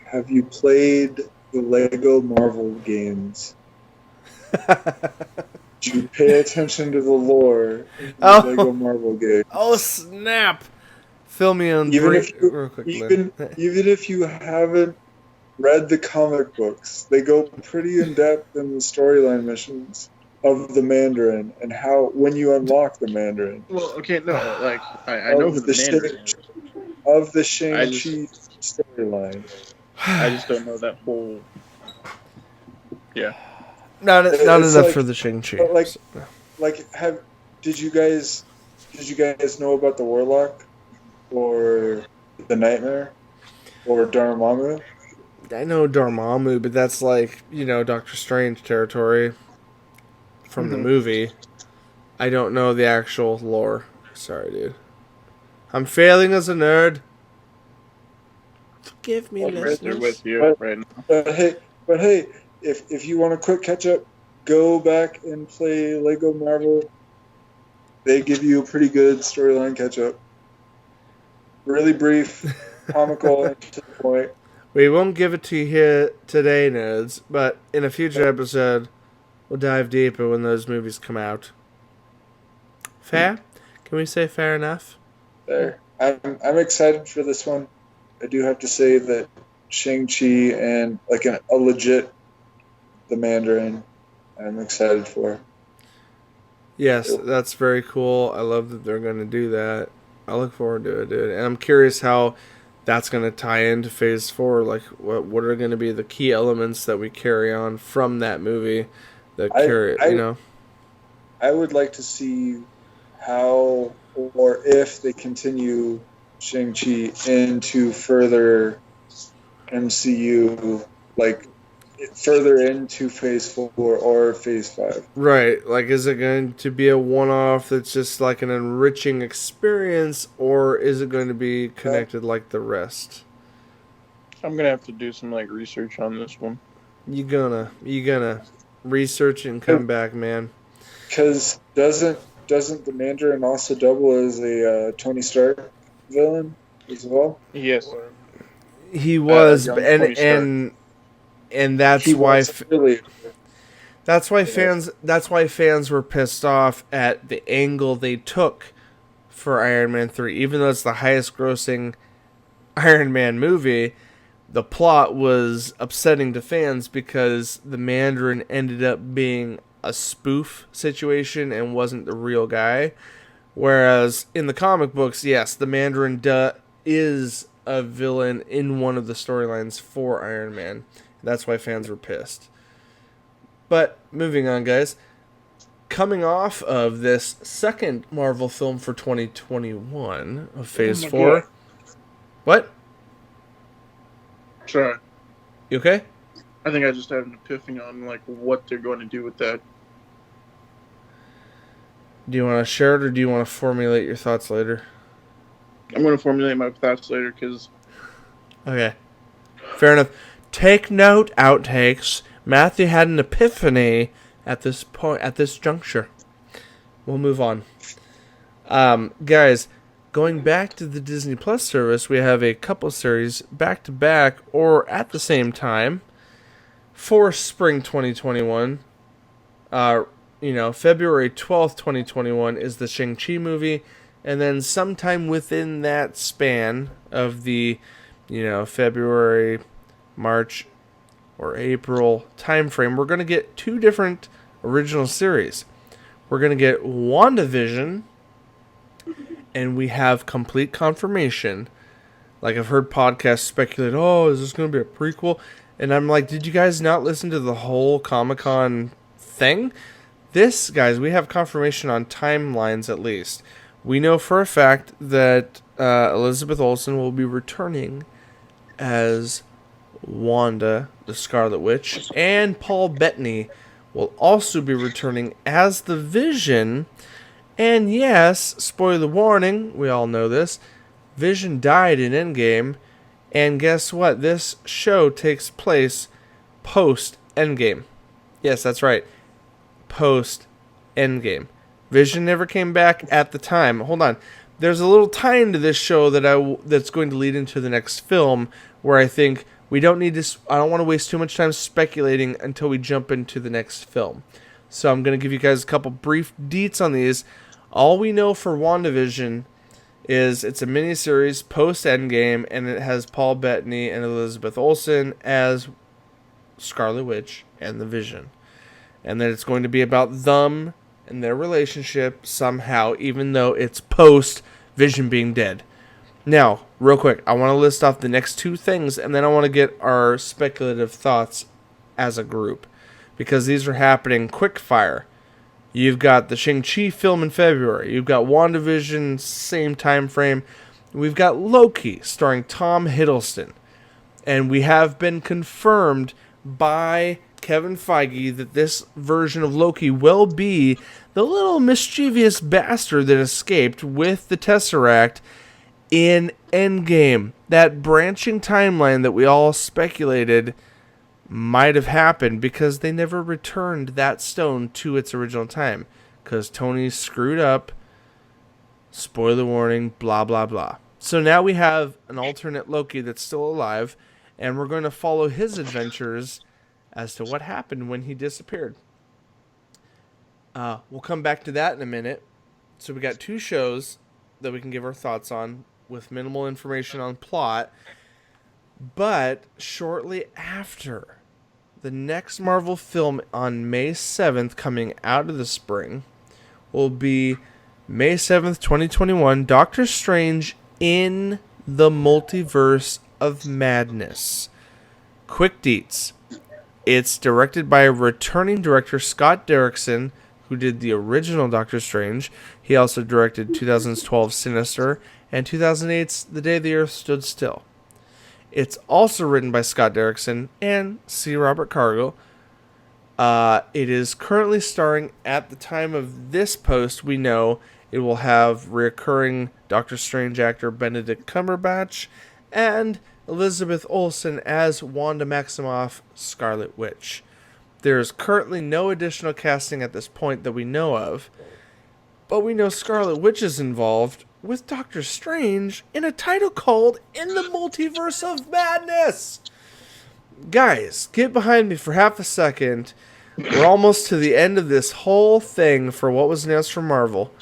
Have you played the Lego Marvel games? Do you pay attention to the lore in the Lego Marvel games? Oh, snap! Fill me on Even if if you haven't read the comic books, they go pretty in depth in the storyline missions of the Mandarin and how when you unlock the Mandarin. Well, okay, no, I know who the Mandarin is. Of the Shang-Chi storyline. I just don't know that whole. Yeah. Not enough for the Shang-Chi. Did you guys know about the Warlock or the Nightmare or Dormammu? I know Dormammu, but that's Doctor Strange territory from the movie. I don't know the actual lore. Sorry, dude. I'm failing as a nerd. Forgive me, listeners. With you right now. But hey, if you want a quick catch up, go back and play Lego Marvel. They give you a pretty good storyline catch up. Really brief, comical, and to the point. We won't give it to you here today, nerds, but in a future episode, we'll dive deeper when those movies come out. Fair? Can we say fair enough? There. I'm excited for this one. I do have to say that Shang-Chi and a legit the Mandarin, I'm excited for. Yes, that's very cool. I love that they're going to do that. I look forward to it, dude. And I'm curious how that's going to tie into Phase 4. What are going to be the key elements that we carry on from that movie that I would like to see how or if they continue Shang-Chi into further MCU, further into Phase 4 or Phase 5. Right. Is it going to be a one-off that's just an enriching experience, or is it going to be connected like the rest? I'm going to have to do some, research on this one. You gonna research and come back, man. because doesn't the Mandarin also double as a Tony Stark villain as well? Yes. He was, Young Tony Stark. and that's He why was really. that's why fans were pissed off at the angle they took for Iron Man 3. Even though it's the highest grossing Iron Man movie, the plot was upsetting to fans because the Mandarin ended up being a spoof situation and wasn't the real guy. Whereas in the comic books, yes, the Mandarin is a villain in one of the storylines for Iron Man. That's why fans were pissed. But moving on, guys. Coming off of this second Marvel film for 2021 of Phase 4. God. What? Sorry. You okay? I think I just had an epiphany on like what they're going to do with that. Do you want to share it or do you want to formulate your thoughts later? I'm going to formulate my thoughts later because. Okay. Fair enough. Take note, outtakes. Matthew had an epiphany at this point, at this juncture. We'll move on. Guys, going back to the Disney Plus service, we have a couple series back to back or at the same time for spring 2021. February 12th, 2021 is the Shang-Chi movie, and then sometime within that span of the, February, March, or April time frame, we're going to get two different original series. We're going to get WandaVision, and we have complete confirmation. Like, I've heard podcasts speculate, oh, is this going to be a prequel? And I'm like, did you guys not listen to the whole Comic-Con thing? This, guys, we have confirmation on timelines at least. We know for a fact that Elizabeth Olsen will be returning as Wanda, the Scarlet Witch, and Paul Bettany will also be returning as the Vision. And yes, spoiler warning, we all know this, Vision died in Endgame, and guess what? This show takes place post-Endgame. Yes, that's right. Post-Endgame. Vision never came back at the time. Hold on. There's a little tie into this show that's going to lead into the next film where I think I don't want to waste too much time speculating until we jump into the next film. So I'm going to give you guys a couple brief deets on these. All we know for WandaVision is it's a miniseries post-Endgame, and it has Paul Bettany and Elizabeth Olsen as Scarlet Witch and the Vision. And that it's going to be about them and their relationship somehow, even though it's post-Vision being dead. Now, real quick, I want to list off the next two things, and then I want to get our speculative thoughts as a group, because these are happening quick fire. You've got the Shang-Chi film in February. You've got WandaVision, same time frame. We've got Loki, starring Tom Hiddleston. And we have been confirmed by Kevin Feige that this version of Loki will be the little mischievous bastard that escaped with the Tesseract in Endgame. That branching timeline that we all speculated might have happened because they never returned that stone to its original time. Because Tony screwed up. Spoiler warning, blah, blah, blah. So now we have an alternate Loki that's still alive, and we're going to follow his adventures as to what happened when he disappeared. We'll come back to that in a minute. So we got two shows that we can give our thoughts on with minimal information on plot. But shortly after, the next Marvel film on May 7th coming out of the spring will be May 7th, 2021, Doctor Strange in the Multiverse of Madness. Quick deets. It's directed by returning director Scott Derrickson, who did the original Doctor Strange. He also directed 2012's Sinister and 2008's The Day the Earth Stood Still. It's also written by Scott Derrickson and C. Robert Cargill. It is currently starring, at the time of this post, we know it will have recurring Doctor Strange actor Benedict Cumberbatch and Elizabeth Olsen as Wanda Maximoff, Scarlet Witch. There is currently no additional casting at this point that we know of, but we know Scarlet Witch is involved with Doctor Strange in a title called In the Multiverse of Madness. Guys, get behind me for half a second. We're almost to the end of this whole thing for what was announced from Marvel.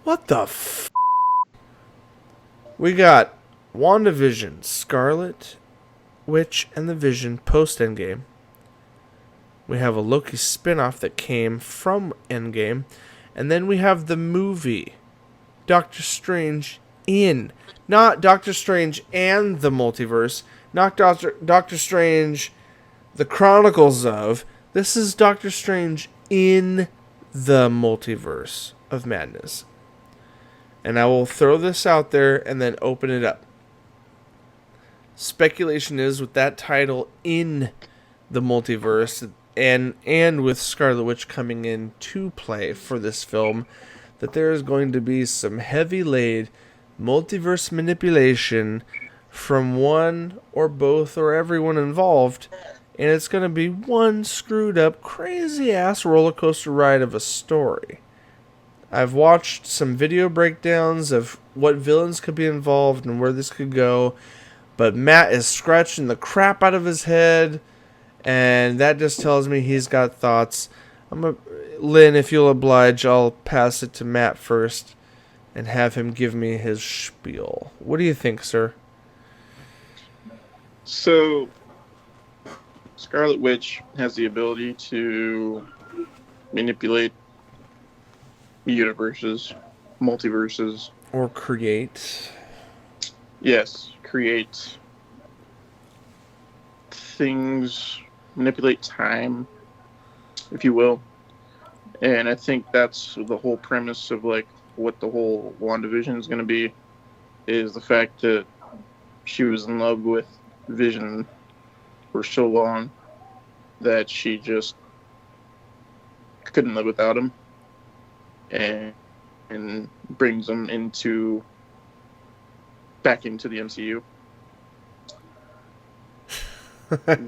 What the f***? We got WandaVision, Scarlet Witch, and the Vision post-Endgame. We have a Loki spin-off that came from Endgame. And then we have the movie, Doctor Strange in. Not Doctor Strange and the Multiverse. Not Doctor Strange, the Chronicles of. This is Doctor Strange in the Multiverse of Madness. And I will throw this out there and then open it up. Speculation is with that title in the Multiverse and with Scarlet Witch coming into play for this film, that there is going to be some heavy laid multiverse manipulation from one or both or everyone involved, and it's going to be one screwed up, crazy ass roller coaster ride of a story. I've watched some video breakdowns of what villains could be involved and where this could go, but Matt is scratching the crap out of his head, and that just tells me he's got thoughts. Lynn, if you'll oblige, I'll pass it to Matt first and have him give me his spiel. What do you think, sir? So, Scarlet Witch has the ability to manipulate universes, multiverses. Or create. Yes, create things, manipulate time, if you will. And I think that's the whole premise of like what the whole WandaVision is going to be, is the fact that she was in love with Vision for so long that she just couldn't live without him, and brings him back into the MCU.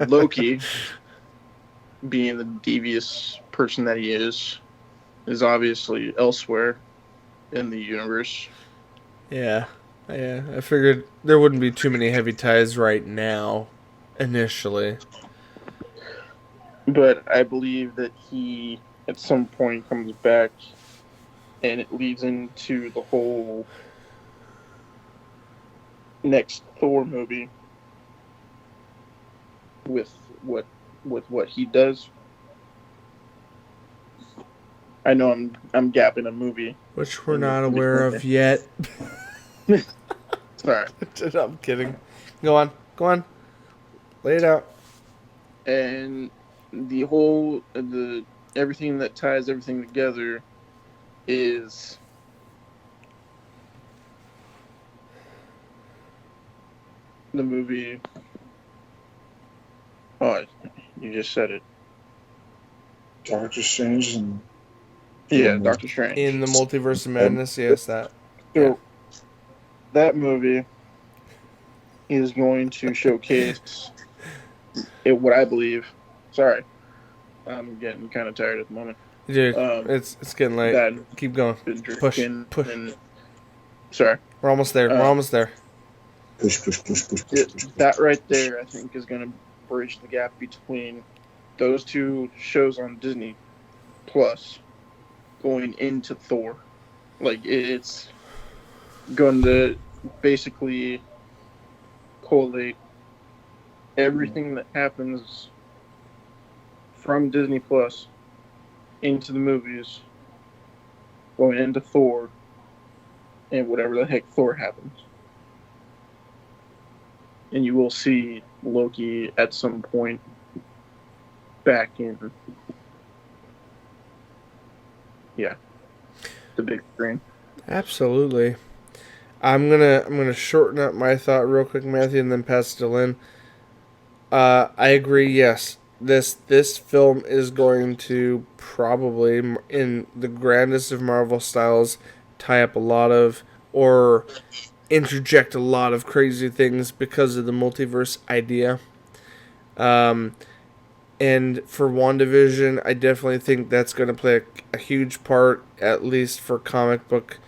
Loki, being the devious person that he is obviously elsewhere in the universe. Yeah, I figured there wouldn't be too many heavy ties right now, initially. But I believe that he, at some point, comes back, and it leads into the whole next Thor movie with what he does. I know I'm gapping a movie, which we're not aware of yet. Sorry. I'm kidding. Go on. Lay it out. And the everything that ties everything together is the movie. Oh, you just said it. Doctor Strange and Doctor Strange in the Multiverse of Madness. Yes, that. So that movie is going to showcase what I believe. Sorry, I'm getting kind of tired at the moment. Dude, it's getting late. Keep going. Push. Sorry. We're almost there. Push. That right there, I think, is going to bridge the gap between those two shows on Disney Plus going into Thor. Like, it's going to basically collate everything that happens from Disney Plus into the movies, going into Thor, and whatever the heck Thor happens. And you will see Loki at some point back in, the big screen. Absolutely. I'm gonna shorten up my thought real quick, Matthew, and then pass it to Lynn. I agree. Yes, this film is going to probably, in the grandest of Marvel styles, tie up a lot of, or interject a lot of crazy things because of the multiverse idea. And for WandaVision, I definitely think that's going to play a huge part, at least for comic book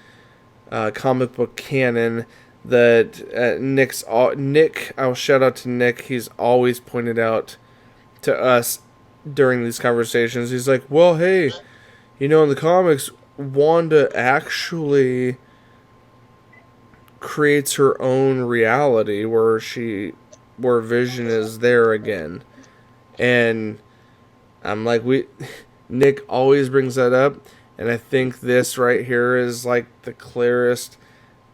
canon. That Nick, I'll shout out to Nick. He's always pointed out to us during these conversations. He's like, "Well, hey, in the comics, Wanda actually creates her own reality where Vision is there again." And I'm like, Nick always brings that up, and I think this right here is like the clearest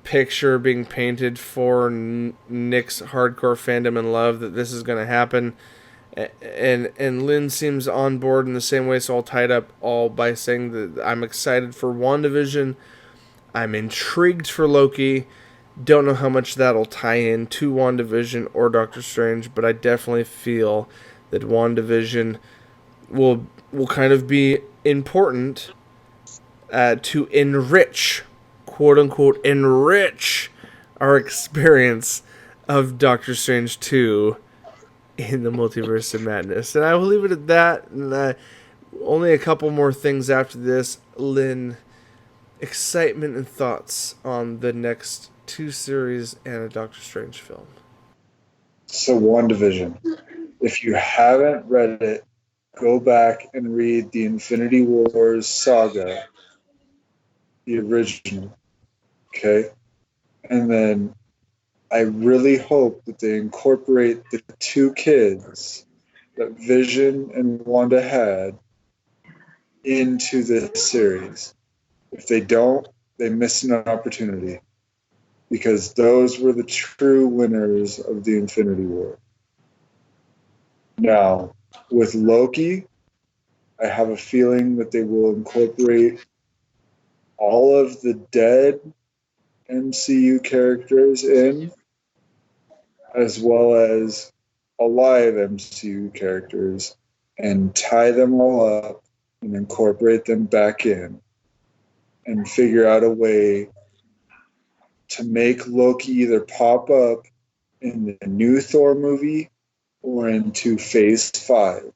picture being painted for Nick's hardcore fandom and love that this is going to happen. And Lynn seems on board in the same way, so I'll tie it up all by saying that I'm excited for WandaVision. I'm intrigued for Loki. Don't know how much that'll tie in to WandaVision or Doctor Strange, but I definitely feel that WandaVision will kind of be important to enrich, quote unquote, enrich our experience of Doctor Strange 2 in the Multiverse of Madness. And I will leave it at that. And only a couple more things after this. Lynn, excitement and thoughts on the next 2 series and a Doctor Strange film. So WandaVision. If you haven't read it, go back and read the Infinity Wars saga, the original. Okay? And then I really hope that they incorporate the 2 kids that Vision and Wanda had into this series. If they don't, they miss an opportunity. Because those were the true winners of the Infinity War. Now, with Loki, I have a feeling that they will incorporate all of the dead MCU characters in, as well as alive MCU characters, and tie them all up and incorporate them back in and figure out a way to make Loki either pop up in the new Thor movie or into Phase 5,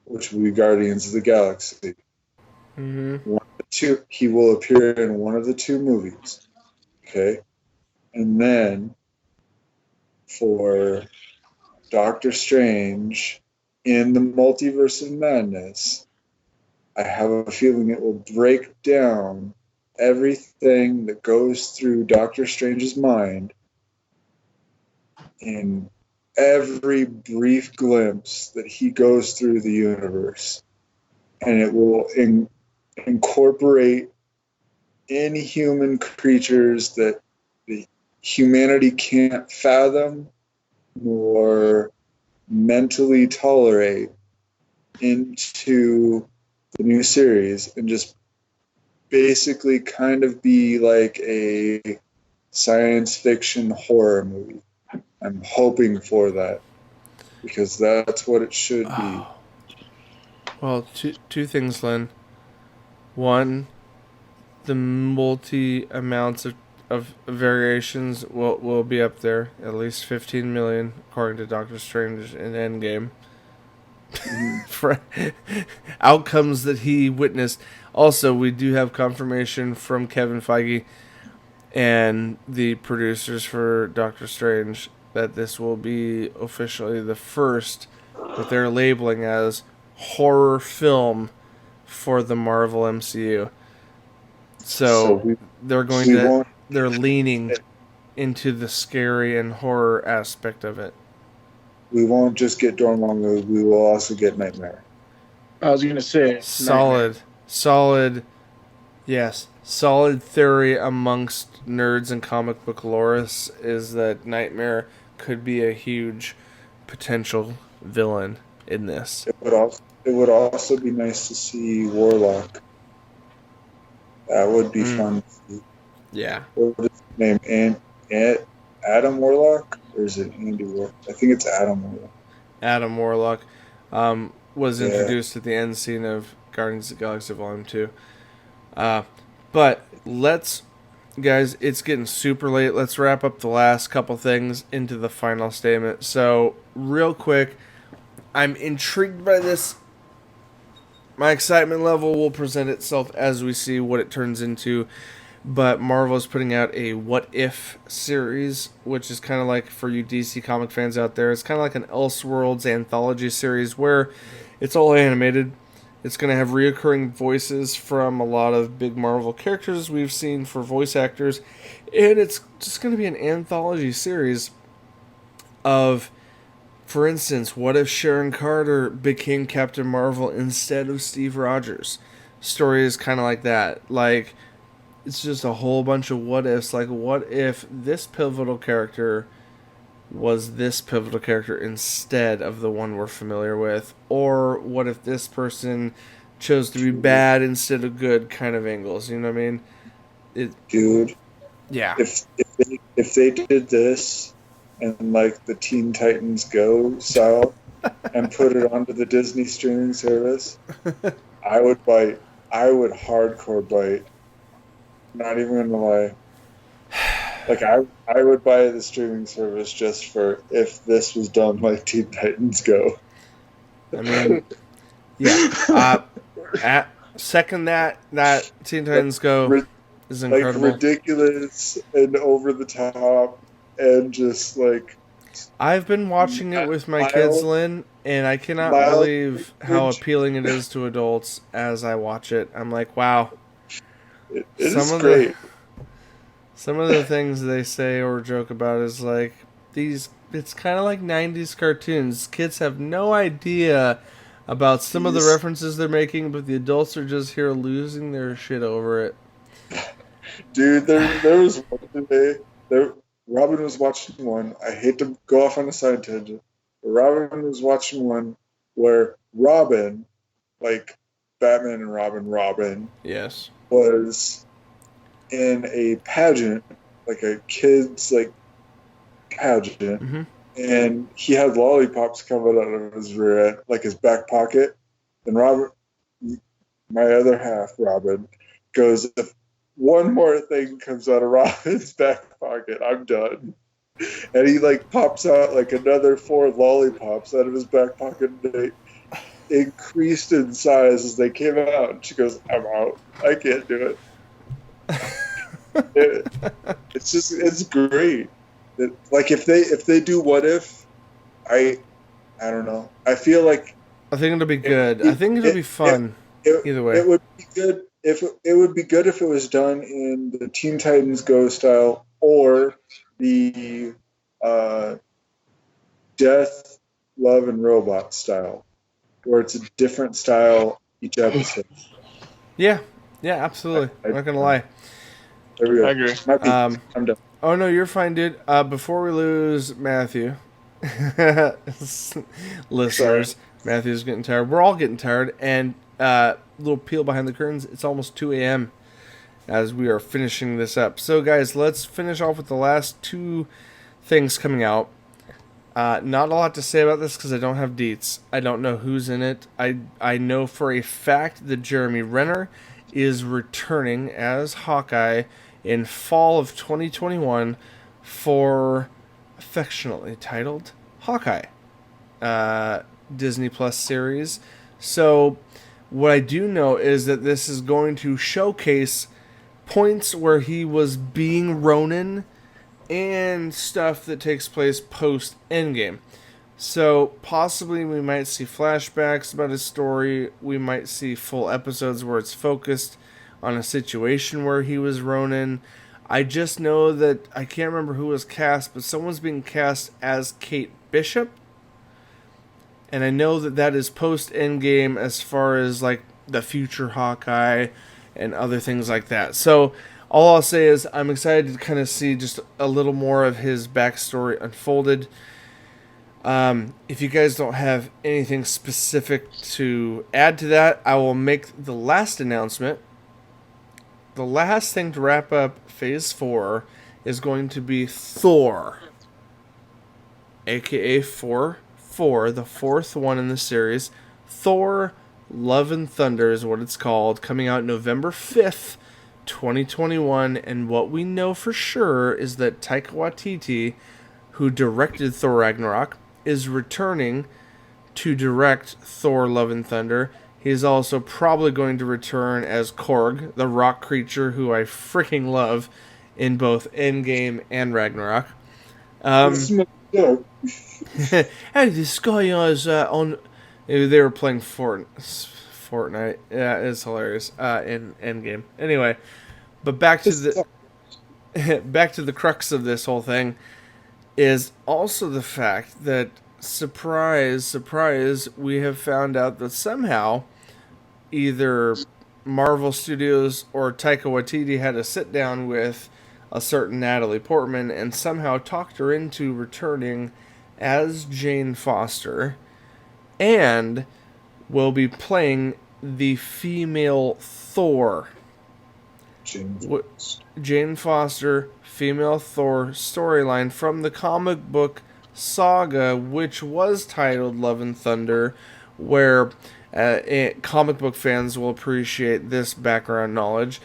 which will be Guardians of the Galaxy. Mm-hmm. He will appear in one of the 2 movies. Okay? And then for Doctor Strange in the Multiverse of Madness, I have a feeling it will break down everything that goes through Doctor Strange's mind in every brief glimpse that he goes through the universe. And it will incorporate inhuman creatures that the humanity can't fathom nor mentally tolerate into the new series, and just basically kind of be like a science fiction horror movie. I'm hoping for that, because that's what it should be. Well, two things, Lynn. One, the multi amounts of variations will be up there, at least 15 million, according to Doctor Strange in Endgame. For outcomes that he witnessed. Also, we do have confirmation from Kevin Feige and the producers for Doctor Strange that this will be officially the first that they're labeling as horror film for the Marvel MCU. So they're leaning into the scary and horror aspect of it. We won't just get Dormammu, we will also get Nightmare. I was going to say... Solid, yes. Solid theory amongst nerds and comic book lorists is that Nightmare could be a huge potential villain in this. It would also be nice to see Warlock. That would be fun to see. Yeah. What is his name? Adam Warlock? Or is it Andy Warlock? I think it's Adam Warlock. Adam Warlock was introduced at the end scene of Guardians of the Galaxy Volume 2. But guys, it's getting super late. Let's wrap up the last couple things into the final statement. So, real quick, I'm intrigued by this. My excitement level will present itself as we see what it turns into. But Marvel's putting out a What If series, which is kind of like, for you DC comic fans out there, it's kind of like an Elseworlds anthology series where it's all animated. It's going to have reoccurring voices from a lot of big Marvel characters we've seen for voice actors. And it's just going to be an anthology series of, for instance, what if Sharon Carter became Captain Marvel instead of Steve Rogers? Story is kind of like that. Like, it's just a whole bunch of what ifs. Like, what if this pivotal character was this pivotal character instead of the one we're familiar with? Or what if this person chose to be bad instead of good, kind of angles? You know what I mean? Dude, Yeah. If they did this and like the Teen Titans Go style and put it onto the Disney streaming service, I would bite. I would hardcore bite. Not even gonna lie. Like, I would buy the streaming service just for if this was done like Teen Titans Go. I mean, yeah. Second that Teen Titans Go is incredible. Like, ridiculous and over the top and just like. I've been watching it with my kids, Lynn, and I cannot believe how appealing it is to adults as I watch it. I'm like, wow. It is great. Some of the things they say or joke about is like, it's kind of like 90s cartoons. Kids have no idea about some of the references they're making, but the adults are just here losing their shit over it. Dude, there was one today. Robin was watching one. I hate to go off on a side tangent, but Robin was watching one where Robin, like Batman and Robin, yes, was in a pageant, like a kid's like pageant, mm-hmm. and he had lollipops coming out of his rear end, like his back pocket. And Robin, my other half, Robin, goes, if one more thing comes out of Robin's back pocket, I'm done. And he like pops out like another 4 lollipops out of his back pocket. And they increased in size as they came out. And she goes, I'm out. I can't do it. It's great. Like if they do What If, I don't know. I feel like I think it'll be good. I think it'll be fun. Either way, it would be good. It would be good if it was done in the Teen Titans Go style or the Death, Love, and Robot style, where it's a different style each episode. Yeah, absolutely. I'm not gonna lie. There we go. I agree. I'm done. Oh no, you're fine, dude. Before we lose Matthew, listeners, Matthew's getting tired. We're all getting tired, and little peel behind the curtains. It's almost 2 a.m. as we are finishing this up. So, guys, let's finish off with the last 2 things coming out. Not a lot to say about this because I don't have deets. I don't know who's in it. I know for a fact that Jeremy Renner is returning as Hawkeye in fall of 2021 for affectionately titled Hawkeye Disney Plus series. So what I do know is that this is going to showcase points where he was being Ronin and stuff that takes place post Endgame. So possibly we might see flashbacks about his story. We might see full episodes where it's focused on a situation where he was Ronin. I just know that I can't remember who was cast, but someone's being cast as Kate Bishop. And I know that that is post Endgame as far as like the future Hawkeye and other things like that. So all I'll say is I'm excited to kind of see just a little more of his backstory unfolded. If you guys don't have anything specific to add to that, I will make the last announcement. The last thing to wrap up Phase 4 is going to be Thor, aka 4, the 4th one in the series. Thor Love and Thunder is what it's called, coming out November 5th, 2021. And what we know for sure is that Taika Waititi, who directed Thor Ragnarok, is returning to direct Thor: Love and Thunder. He's also probably going to return as Korg, the rock creature who I freaking love in both Endgame and Ragnarok. Hey, this guy is on. They were playing Fortnite. Yeah, it's hilarious. In Endgame. Anyway, but back to the crux of this whole thing is also the fact that, surprise, surprise, we have found out that somehow either Marvel Studios or Taika Waititi had a sit down with a certain Natalie Portman and somehow talked her into returning as Jane Foster and will be playing the female Thor. Jane Foster, female Thor storyline from the comic book saga, which was titled Love and Thunder, where comic book fans will appreciate this background knowledge.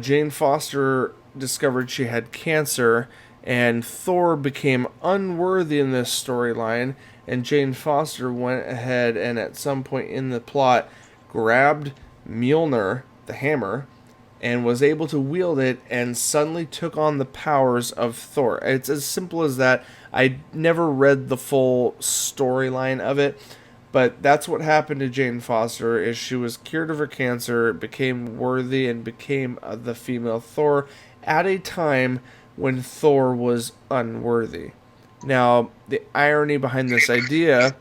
Jane Foster discovered she had cancer, and Thor became unworthy in this storyline, and Jane Foster went ahead and at some point in the plot grabbed Mjolnir, the hammer, and was able to wield it and suddenly took on the powers of Thor. It's as simple as that. I never read the full storyline of it, but that's what happened to Jane Foster, is she was cured of her cancer, became worthy, and became the female Thor at a time when Thor was unworthy. Now, the irony behind this idea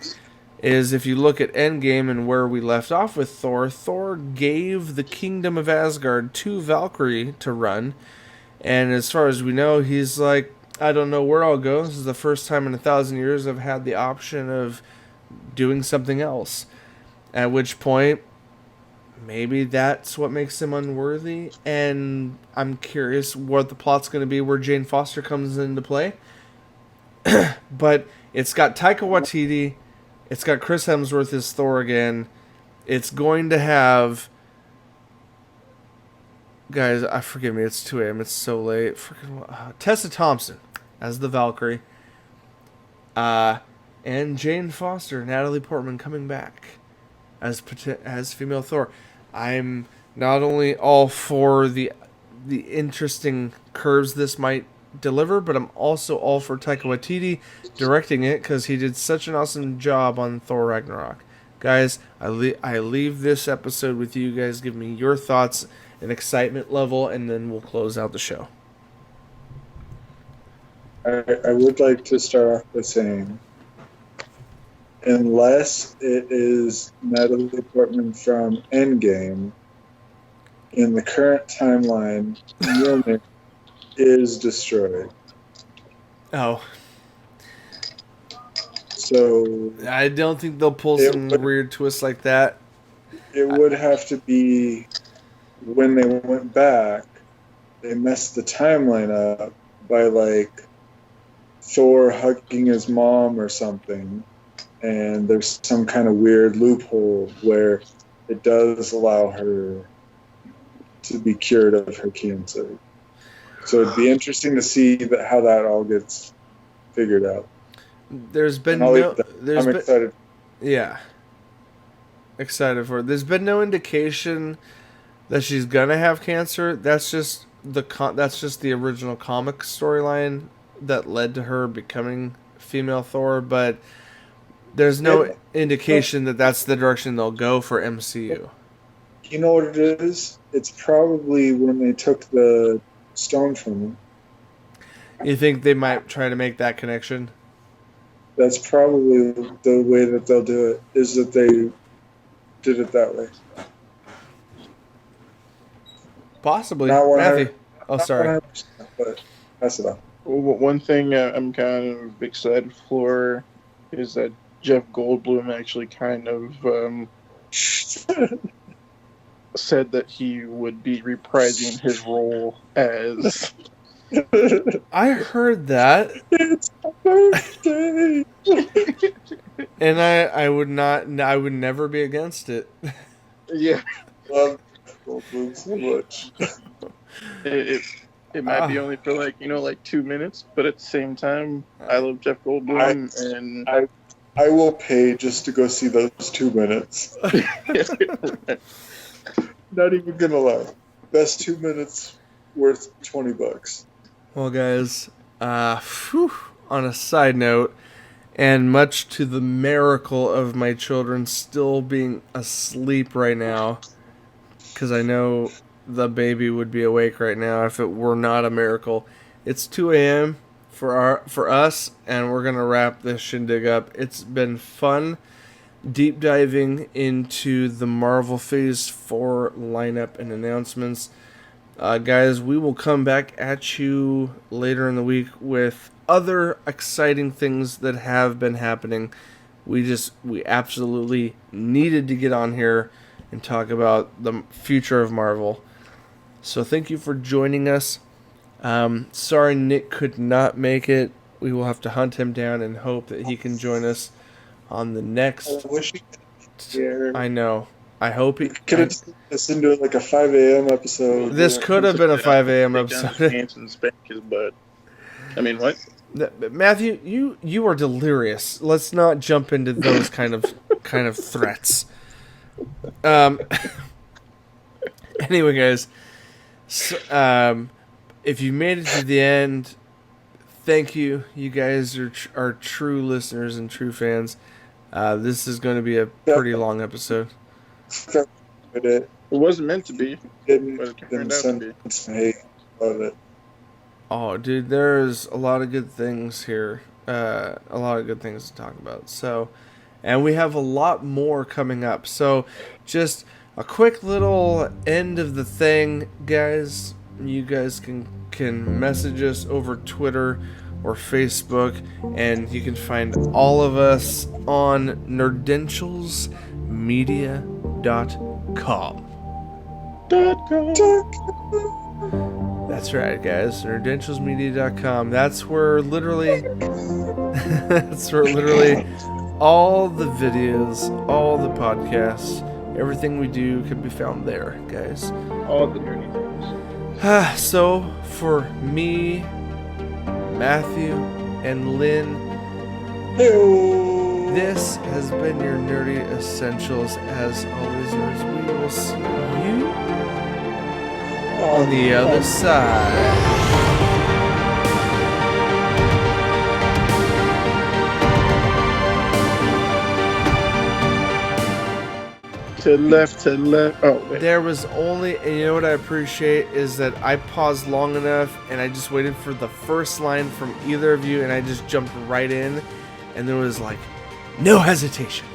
is if you look at Endgame and where we left off with Thor, Thor gave the kingdom of Asgard to Valkyrie to run, and as far as we know, he's like, I don't know where I'll go. This is the first time in 1,000 years I've had the option of doing something else. At which point, maybe that's what makes him unworthy, and I'm curious what the plot's going to be where Jane Foster comes into play. But it's got Taika Waititi, it's got Chris Hemsworth as Thor again. It's going to have... Guys, forgive me, it's 2 a.m. It's so late. Tessa Thompson as the Valkyrie. And Jane Foster, Natalie Portman coming back as female Thor. I'm not only all for the interesting curves this might deliver, but I'm also all for Taika Waititi directing it because he did such an awesome job on Thor Ragnarok. Guys, I leave this episode with you guys. Give me your thoughts and excitement level, and then we'll close out the show. I would like to start off by saying, unless it is Natalie Portman from Endgame, in the current timeline, Mjolnir is destroyed. Oh. So I don't think they'll pull some weird twists like that. It would have to be when they went back, they messed the timeline up by like Thor hugging his mom or something, and there's some kind of weird loophole where it does allow her to be cured of her cancer. So it'd be interesting to see how that all gets figured out. I'm excited. Yeah. Excited for it. There's been no indication that she's gonna have cancer. That's just the original comic storyline that led to her becoming female Thor, but there's no indication that that's the direction they'll go for MCU. You know what it is? It's probably when they took the stone from him. You think they might try to make that connection? That's probably the way that they'll do it, is that they did it that way. Possibly. Matthew. Oh, sorry. But pass it on. One thing I'm kind of excited for is that Jeff Goldblum actually kind of said that he would be reprising his role as... I heard that. It's birthday. And I would never be against it. Yeah. Love Goldblum so much. It might be only for like 2 minutes, but at the same time, I love Jeff Goldblum, and I will pay just to go see those 2 minutes. Not even gonna lie. Best 2 minutes worth $20. Well, guys, on a side note, and much to the miracle of my children still being asleep right now, because I know the baby would be awake right now if it were not a miracle. It's 2 a.m. for us, and we're gonna wrap this shindig up. It's been fun deep diving into the Marvel Phase 4 lineup and announcements. Guys, we will come back at you later in the week with other exciting things that have been happening. We absolutely needed to get on here and talk about the future of Marvel. So thank you for joining us. Sorry Nick could not make it. We will have to hunt him down and hope that he can join us on the next. I wish he could. I know. I hope he could have listened to it like a 5 a.m. episode. This could have been a 5 a.m. episode. And spank his butt. I mean, what? Matthew, you are delirious. Let's not jump into those kind of threats. Anyway, guys, so, if you made it to the end, thank you. You guys are true listeners and true fans. This is going to be a pretty long episode. It wasn't meant to be. But it turned out to be. Some hate about it. Oh, dude, there's a lot of good things here. A lot of good things to talk about. So, and we have a lot more coming up. So, just a quick little end of the thing, guys. You guys can message us over Twitter or Facebook, and you can find all of us on Nerdentialsmedia.com. That's right, guys. Nerdentialsmedia.com. That's where literally all the videos, all the podcasts, everything we do can be found there, guys. All the nerdy things. So, for me, Matthew, and Lynn, Hey-o. this has been your Nerdy Essentials. As always, we will see you on the other side. To the left. Oh, wait. There was only, and you know what I appreciate is that I paused long enough and I just waited for the first line from either of you and I just jumped right in, and there was like no hesitation.